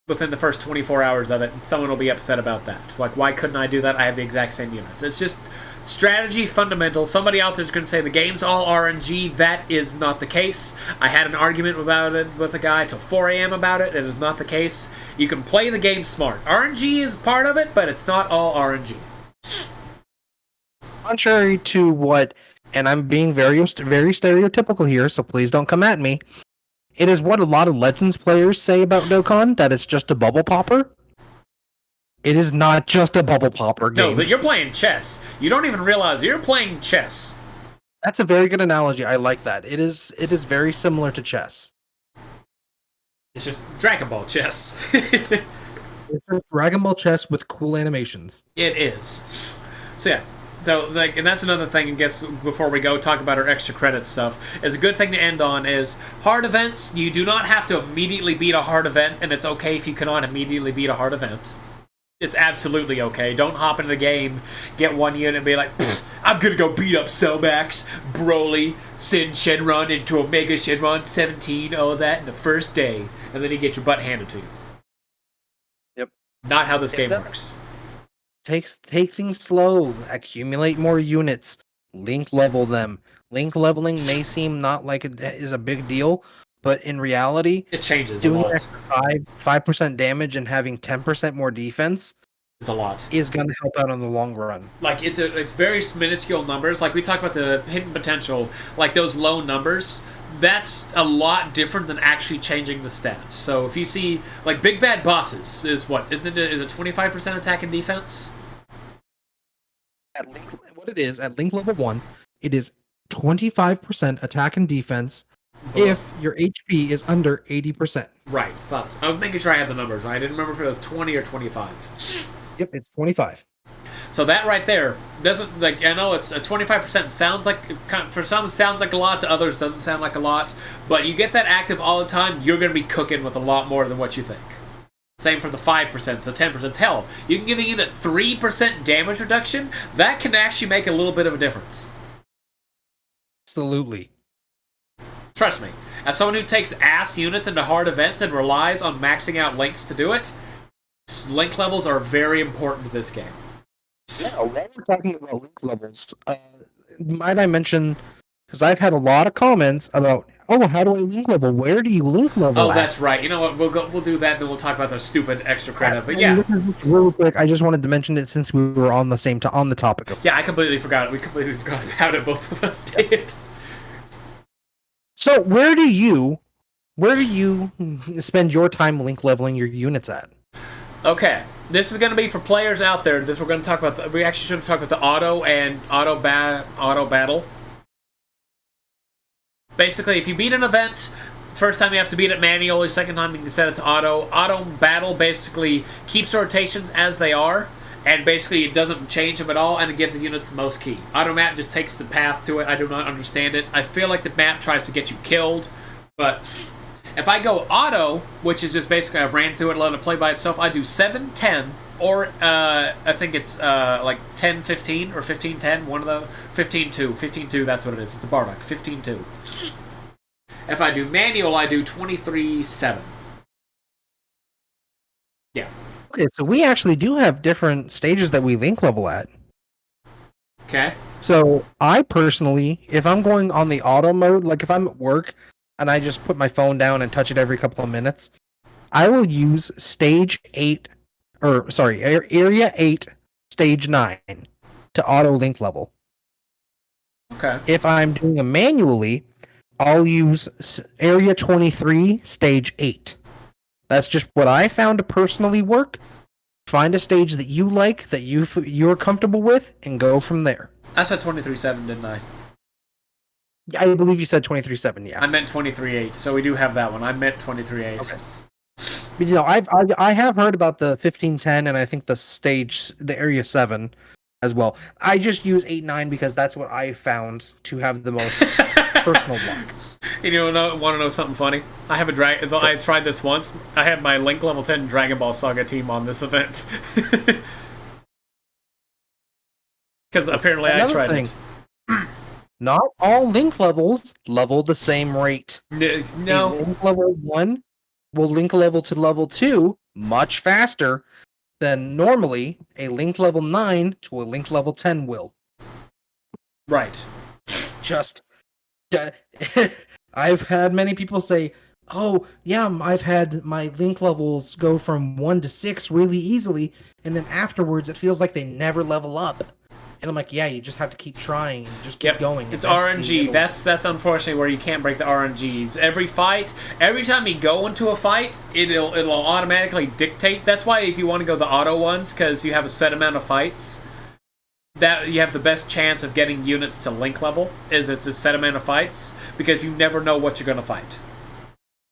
Within the first 24 hours of it, someone will be upset about that. Like, why couldn't I do that? I have the exact same units. It's just strategy fundamentals. Somebody out there's going to say the game's all RNG. That is not the case. I had an argument about it with a guy till 4 a.m. about it. It is not the case. You can play the game smart. RNG is part of it, but it's not all RNG. contrary to what, and I'm being very stereotypical here, so please don't come at me. It is what a lot of Legends players say about Dokkan, that it's just a bubble popper. It is not just a bubble popper game. No, you're playing chess. You don't even realize you're playing chess. That's a very good analogy. I like that. It is very similar to chess. It's just Dragon Ball chess. It's just Dragon Ball chess with cool animations. It is. So yeah. So, like, and that's another thing, I guess, before we go talk about our extra credit stuff, is a good thing to end on is hard events. You do not have to immediately beat a hard event, and it's okay if you cannot immediately beat a hard event. It's absolutely okay. Don't hop into the game, get one unit, and be like, I'm gonna go beat up Somax, Broly, Sin Shenron into Omega Shenron 17, all of that in the first day, and then you get your butt handed to you. Yep. Not how this game works. Take things slow, accumulate more units, link level them. Link leveling may seem not like it is a big deal, but in reality, it changes doing a lot. 5% damage and having 10% more defense is a lot. Is going to help out in the long run. Like it's very minuscule numbers. Like we talked about the hidden potential, like those low numbers. That's a lot different than actually changing the stats. So if you see like big bad bosses is what is it 25% attack and defense? What it is at link level 1, it is 25% attack and defense if your HP is under 80%. Right. Thoughts. I was making sure I had the numbers right. I didn't remember if it was 20 or 25. Yep, it's 25. So that right there doesn't, like, I know it's a 25% sounds like, for some sounds like a lot, to others doesn't sound like a lot, but you get that active all the time, you're going to be cooking with a lot more than what you think. Same for the 5%, so 10%. Hell, you can give a unit 3% damage reduction, that can actually make a little bit of a difference. Absolutely. Trust me, as someone who takes ass units into hard events and relies on maxing out links to do it, link levels are very important to this game. Yeah, while we're talking about link levels, might I mention, because I've had a lot of comments about, oh, how do I link level? Where do you link level? Oh, that's right. You know what? We'll do that, and then we'll talk about the stupid extra credit. But yeah, real quick, I just wanted to mention it since we were on the topic of. Yeah, I completely forgot it. We completely forgot about it. Both of us did. So where do you spend your time link leveling your units at? Okay, this is going to be for players out there. This we're going to talk about. We actually should have talked about the auto battle. Basically, if you beat an event, first time you have to beat it manually, second time you can set it to auto. Auto battle basically keeps rotations as they are, and basically it doesn't change them at all, and it gives the units the most key. Auto map just takes the path to it. I do not understand it. I feel like the map tries to get you killed, but if I go auto, which is just basically I ran through it, let it play by itself, I do 7-10, or I think it's like 10-15 or 15-10, one of the 15-2. 15-2, that's what it is. It's a Bardock. 15-2. If I do manual, I do 23-7. Yeah. Okay, so we actually do have different stages that we link level at. Okay. So I personally, if I'm going on the auto mode, like if I'm at work and I just put my phone down and touch it every couple of minutes, I will use Area 8, Stage 9 to auto link level. Okay. If I'm doing it manually, I'll use Area 23, Stage 8. That's just what I found to personally work. Find a stage that you like, that you're comfortable with, and go from there. I said 23-7, didn't I? I believe you said 23-7, yeah. I meant 23-8, so we do have that one. I meant 23-8. Okay. But, you know, I have heard about the 15-10 and I think the Area 7 as well. I just use 8-9 because that's what I found to have the most personal block. You want to know something funny? I have I tried this once. I had my Link level 10 Dragon Ball Saga team on this event. Because apparently I tried it. Not all link levels level the same rate. No. A link level 1 will link level to level 2 much faster than normally a link level 9 to a link level 10 will. Right. I've had many people say, oh, yeah, I've had my link levels go from 1 to 6 really easily, and then afterwards it feels like they never level up. And I'm like, yeah, you just have to keep trying and just keep going. It's RNG. That's unfortunately where you can't break the RNGs. Every time you go into a fight, it'll automatically dictate. That's why if you want to go the auto ones, because you have a set amount of fights, that you have the best chance of getting units to link level, is it's a set amount of fights, because you never know what you're going to fight.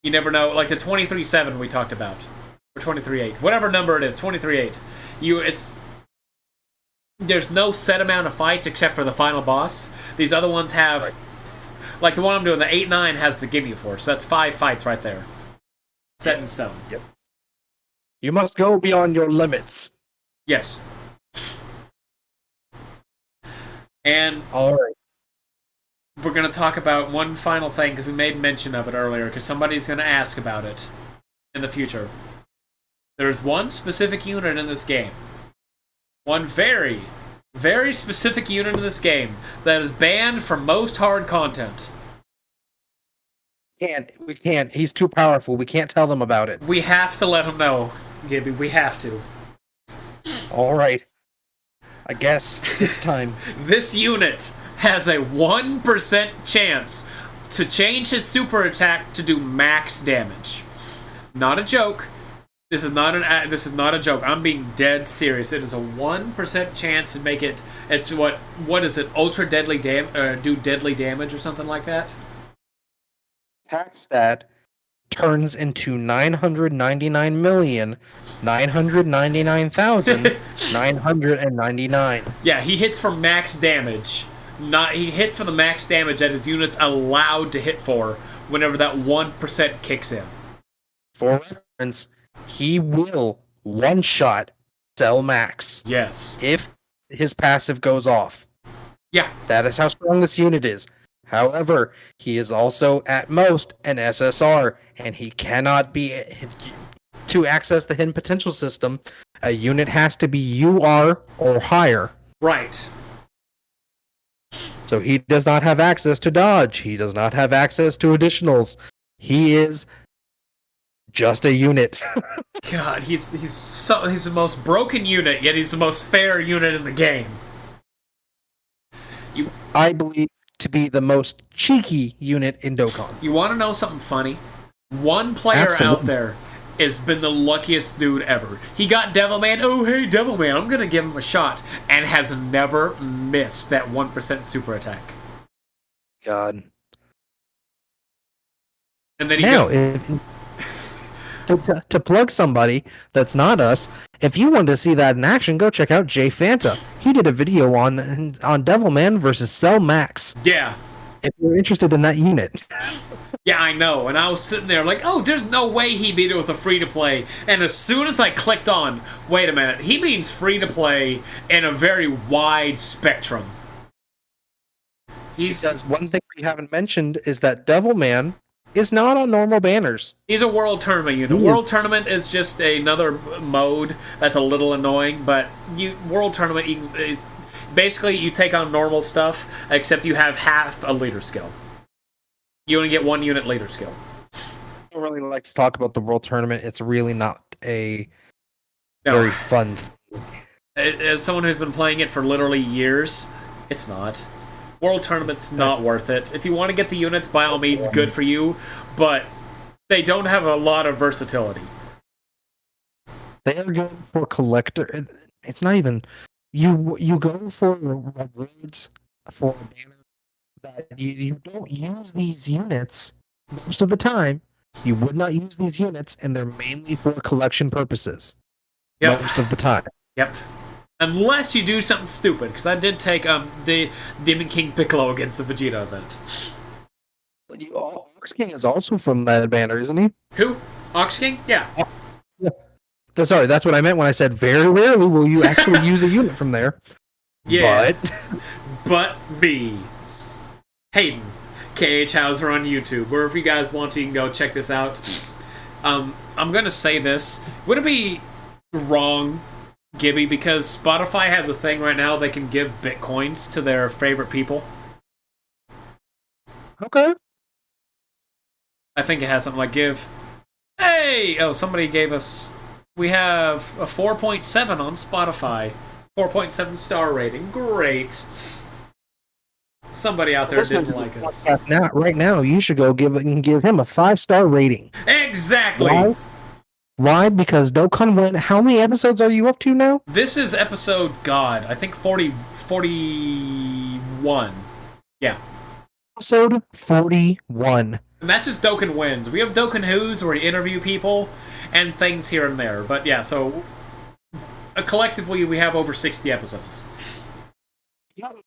You never know, like the 23-7 we talked about, or 23-8, whatever number it is, 23-8. There's no set amount of fights except for the final boss. These other ones have, like the one I'm doing, the 8-9 has the Gibby Force. So that's 5 fights right there, set in stone. Yep. You must go beyond your limits. Yes. And all right, we're going to talk about one final thing, because we made mention of it earlier, because somebody's going to ask about it in the future. There's one specific unit in this game. One very, very specific unit in this game that is banned from most hard content. We can't. He's too powerful. We can't tell them about it. We have to let them know, Gibby. We have to. All right. I guess it's time. This unit has a 1% chance to change his super attack to do max damage. Not a joke. This is not a joke. I'm being dead serious. It is a 1% chance to make it. It's what is it? Ultra deadly do deadly damage or something like that. Attack stat turns into 999,999,999. Yeah, he hits for max damage. He hits for the max damage that his unit's allowed to hit for whenever that 1% kicks in. For reference, he will one-shot Cell Max. Yes. If his passive goes off. Yeah. That is how strong this unit is. However, he is also, at most, an SSR, and he cannot be... To access the hidden potential system, a unit has to be UR or higher. Right. So he does not have access to dodge. He does not have access to additionals. He is... just a unit. God, he's the most broken unit, yet he's the most fair unit in the game. I believe to be the most cheeky unit in Dokkan. You want to know something funny? One player out there has been the luckiest dude ever. He got Devilman. Oh, hey, Devilman, I'm going to give him a shot. And has never missed that 1% super attack. God. And then to plug somebody that's not us, if you want to see that in action, go check out Jay Fanta. He did a video on Devilman versus Cell Max. Yeah. If you're interested in that unit. Yeah, I know. And I was sitting there like, oh, there's no way he beat it with a free-to-play. And as soon as I clicked on, wait a minute, he means free-to-play in a very wide spectrum. Because one thing we haven't mentioned is that Devilman is not on normal banners. He's a World Tournament unit. World Tournament is just another mode that's a little annoying, but World Tournament is basically you take on normal stuff, except you have half a leader skill. You only get 1 unit leader skill. I don't really like to talk about the World Tournament. It's really not a very fun thing. As someone who's been playing it for literally years, it's not. World Tournament's not worth it. If you want to get the units, by all means, good for you, but they don't have a lot of versatility. They are going for collector. It's not even... You go for rewards for a banner that you don't use these units most of the time. You would not use these units, and they're mainly for collection purposes. Yep. Most of the time. Yep. Unless you do something stupid, because I did take the Demon King Piccolo against the Vegeta event. Ox King is also from that banner, isn't he? Who? Ox King? Yeah. Sorry, that's what I meant when I said very rarely will you actually use a unit from there. Yeah. But me. Hayden. KH Hauser on YouTube. Wherever you guys want to, you can go check this out. I'm going to say this. Would it be wrong, Gibby, because Spotify has a thing right now they can give Bitcoins to their favorite people? Okay. I think it has something like give... Hey! Oh, somebody gave us... We have a 4.7 on Spotify. 4.7 star rating. Great. Somebody out there didn't like us. Now, right now, you should go give him a 5-star rating. Exactly. Why? Because Dokkan went. How many episodes are you up to now? This is episode, God, I think 41. Yeah. Episode 41. And that's just Dokkan Wins. We have Dokkan Who's where we interview people and things here and there. But yeah, so collectively we have over 60 episodes.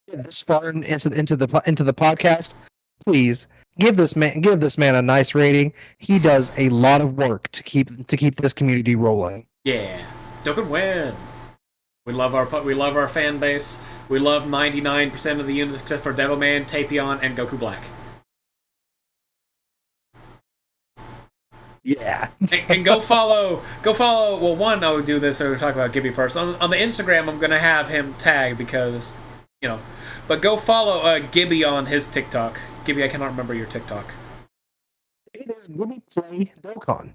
This far into the podcast, please give this man a nice rating. He does a lot of work to keep this community rolling. Yeah, Dokkan Win. We love our fan base. We love 99% of the units except for Devilman, Tapion, and Goku Black. Yeah. and go follow. Well, one, I'll do this. So we'll talk about Gibby first. On the Instagram, I'm gonna have him tag because, but go follow Gibby on his TikTok. Gibby, I cannot remember your TikTok. It is Gibby Play Dokkan.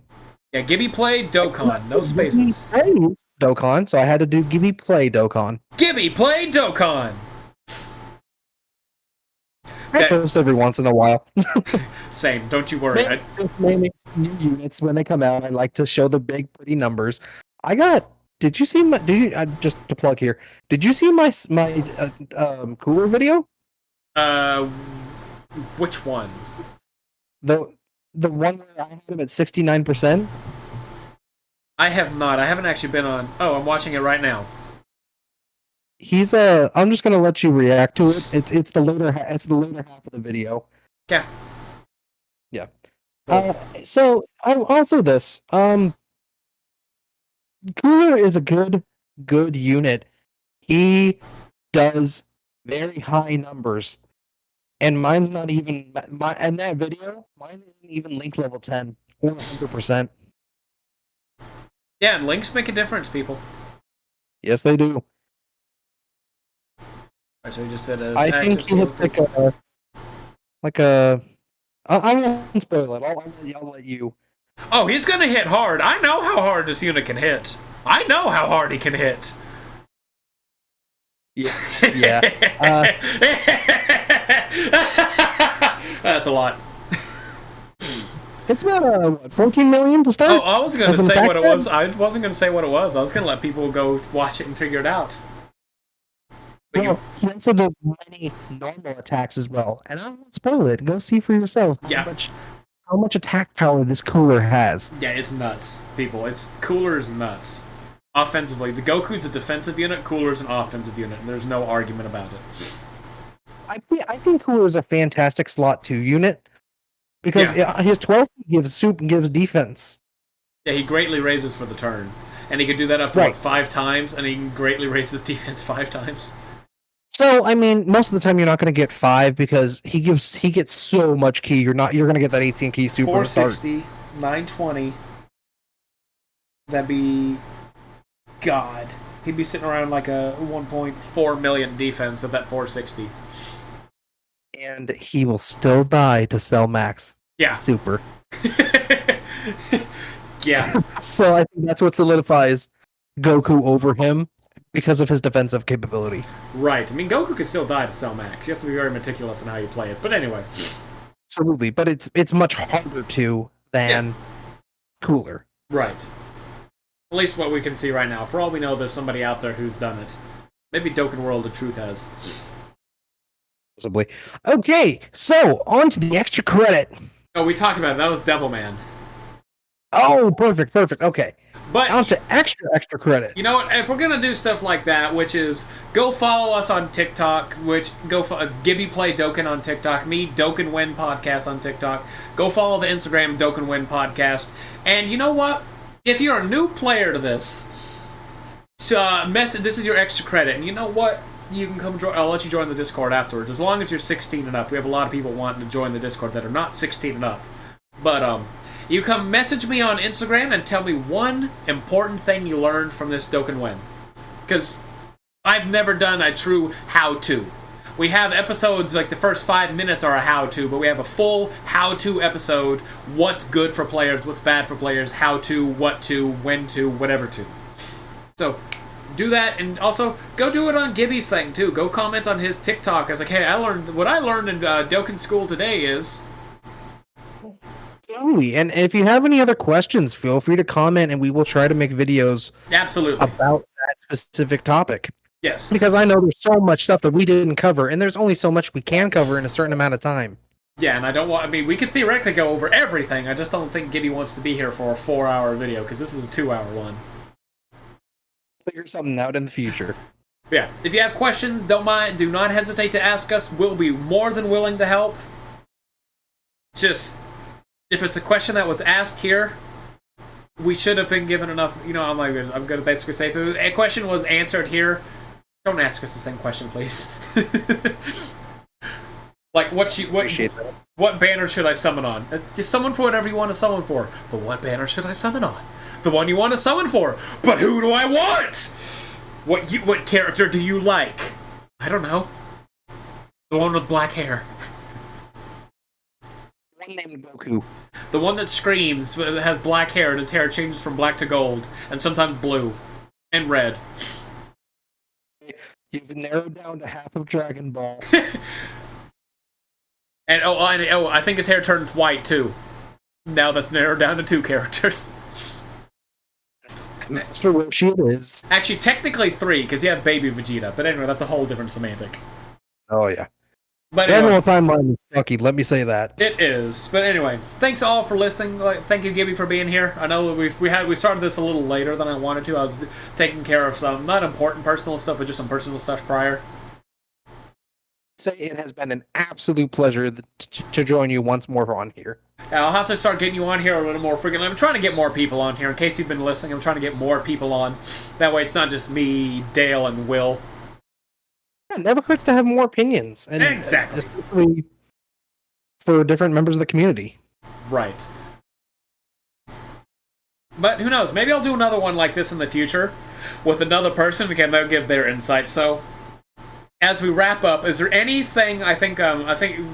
Yeah, Gibby Play Dokkan. No spaces. Gibby Dokkan, so I had to do Gibby Play Dokkan. Gibby Play Dokkan. I post every once in a while. Same, don't you worry. New units when they come out. I like to show the big, pretty numbers. Did you see my? Just to plug here? Did you see my cooler video? Which one? The one where I had him at 69%. I have not. I haven't actually been on. Oh, I'm watching it right now. He's I'm just gonna let you react to it. It's the later half of the video. Yeah. Yeah. So also this Cooler is a good unit. He does very high numbers, and mine's not even in that video. Mine isn't even link level 10 or 100%. Yeah, and links make a difference, people. Yes, they do. Alright, so we just said I think he looks like a. I won't spoil it. I'll let you. Oh, he's gonna hit hard. I know how hard this unit can hit. I know how hard he can hit. Yeah. Yeah. That's a lot. It's about 14 million to start. Oh, I wasn't gonna say what it was. I wasn't gonna say what it was. I was gonna let people go watch it and figure it out. He also does many normal attacks as well, and I won't spoil it. Go see for yourself how much attack power this Cooler has. Yeah, it's nuts, people. Cooler's nuts. Offensively, the Goku's a defensive unit. Cooler's an offensive unit, and there's no argument about it. I think Cooler's a fantastic slot 2 unit because his 12 gives defense. Yeah, he greatly raises for the turn, and he can do that up to 5 times, and he can greatly raise his defense 5 times. So, I mean, most of the time you're not going to get 5 because he gets so much ki. You're going to get that 18 ki super. 460, 920. That'd be, God, he'd be sitting around like a 1.4 million defense at that 460. And he will still die to sell max. Yeah. Super. Yeah. So I think that's what solidifies Goku over him. Because of his defensive capability. Right. I mean, Goku can still die to sell max. You have to be very meticulous in how you play it. But anyway. Absolutely. But it's much harder to than Cooler. Right. At least what we can see right now. For all we know, there's somebody out there who's done it. Maybe Dokkan World of Truth has. Possibly. Okay, so on to the extra credit. Oh, we talked about it. That was Devilman. Oh, perfect. Okay. But on to extra credit. You know what? If we're gonna do stuff like that, which is go follow us on TikTok, Gibby Play Dokkan on TikTok, me Dokkan Win Podcast on TikTok. Go follow the Instagram Dokkan Win Podcast. And you know what? If you're a new player to this, this is your extra credit. And you know what? You can come join. I'll let you join the Discord afterwards, as long as you're 16 and up. We have a lot of people wanting to join the Discord that are not 16 and up. But you come message me on Instagram and tell me one important thing you learned from this Dokkan Win. Because I've never done a true how-to. We have episodes, like the first 5 minutes are a how-to, but we have a full how-to episode. What's good for players, what's bad for players, how to, what to, when to, whatever to. So, do that, and also go do it on Gibby's thing too. Go comment on his TikTok. I was like, hey, what I learned in Dokkan school today is. Absolutely. And if you have any other questions, feel free to comment, and we will try to make videos Absolutely about that specific topic. Yes. Because I know there's so much stuff that we didn't cover, and there's only so much we can cover in a certain amount of time. Yeah, and I don't want... I mean, we could theoretically go over everything. I just don't think Gibby wants to be here for a 4-hour video, because this is a 2-hour one. Figure something out in the future. Yeah. If you have questions, do not hesitate to ask us. We'll be more than willing to help. Just... if it's a question that was asked here, we should have been given enough. You know, I'm going to basically say, if a question was answered here, don't ask us the same question, please. Like, what banner should I summon on? Just summon for whatever you want to summon for. But what banner should I summon on? The one you want to summon for. But who do I want? What character do you like? I don't know. The one with black hair. One named Goku. The one that screams, that has black hair, and his hair changes from black to gold, and sometimes blue. And red. You've narrowed down to half of Dragon Ball. And I think his hair turns white, too. Now that's narrowed down to 2 characters. Master Roshi it is. Actually, technically 3, because you have Baby Vegeta. But anyway, that's a whole different semantic. Oh, yeah. But anyway, timeline is fucky, let me say that. it is. But anyway, thanks all for listening. Thank you, Gibby, for being here. I know that we started this a little later than I wanted to. I was taking care of some not important personal stuff, but just some personal stuff prior. Say it has been an absolute pleasure to join you once more on here. Yeah, I'll have to start getting you on here a little more frequently. I'm trying to get more people on here. In case you've been listening, I'm trying to get more people on. That way, it's not just me, Dale, and Will. Yeah, it never hurts to have more opinions. And Exactly. Especially for different members of the community. Right. But who knows? Maybe I'll do another one like this in the future with another person, because they'll give their insights. So, as we wrap up, is there anything I think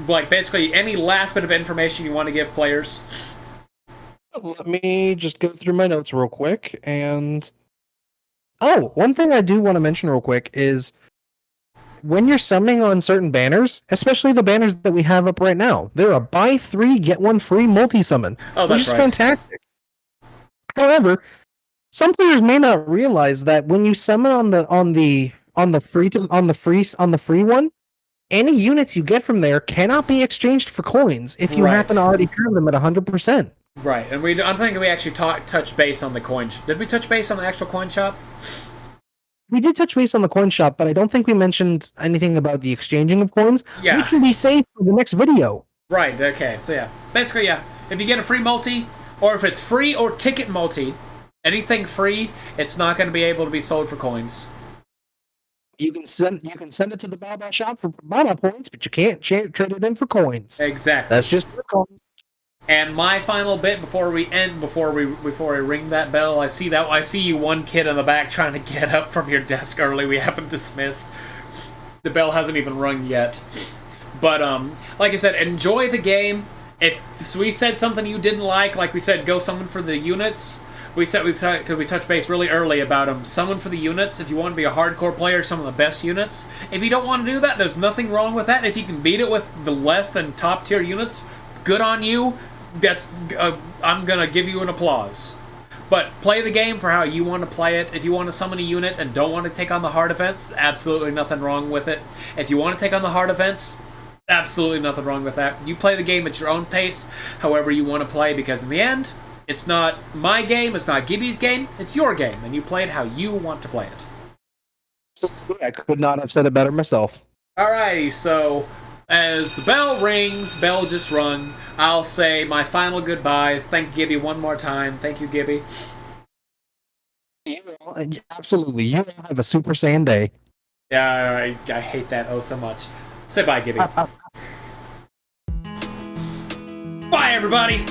like basically any last bit of information you want to give players? Let me just go through my notes real quick. And one thing I do want to mention real quick is when you're summoning on certain banners, especially the banners that we have up right now, they're a buy 3 get 1 free multi-summon. Oh, that's which is right. Fantastic. However, some players may not realize that when you summon on the free one, any units you get from there cannot be exchanged for coins if you happen to already have them at 100%. Right, and I don't think we actually touched base on the coin. Did we touch base on the actual coin shop? We did touch base on the coin shop, but I don't think we mentioned anything about the exchanging of coins. Yeah. We can be saved for the next video. Right, okay, so yeah. Basically, yeah. If you get a free multi, or if it's free or ticket multi, anything free, it's not going to be able to be sold for coins. You can send it to the Baba shop for Baba points, but you can't trade it in for coins. Exactly. That's just for coins. And my final bit before we ring that bell, I see you one kid in the back trying to get up from your desk early. We haven't dismissed. The bell hasn't even rung yet. But like I said, enjoy the game. If we said something you didn't like we said, go summon for the units. We said we touched base really early about summon for the units. If you want to be a hardcore player, some of the best units. If you don't want to do that, there's nothing wrong with that. If you can beat it with the less than top tier units, good on you. That's I'm gonna give you an applause. But play the game for how you want to play it. If you want to summon a unit and don't want to take on the hard events, absolutely nothing wrong with it. If you want to take on the hard events, absolutely nothing wrong with that. You play the game at your own pace, however you want to play, because in the end, it's not my game, it's not Gibby's game, it's your game, and you play it how you want to play it. I could not have said it better myself. Alrighty, so as the bell rings, bell just rung, I'll say my final goodbyes. Thank Gibby one more time. Thank you, Gibby. Absolutely. You have a Super Saiyan day. Yeah, I hate that oh so much. Say bye, Gibby. Bye, everybody!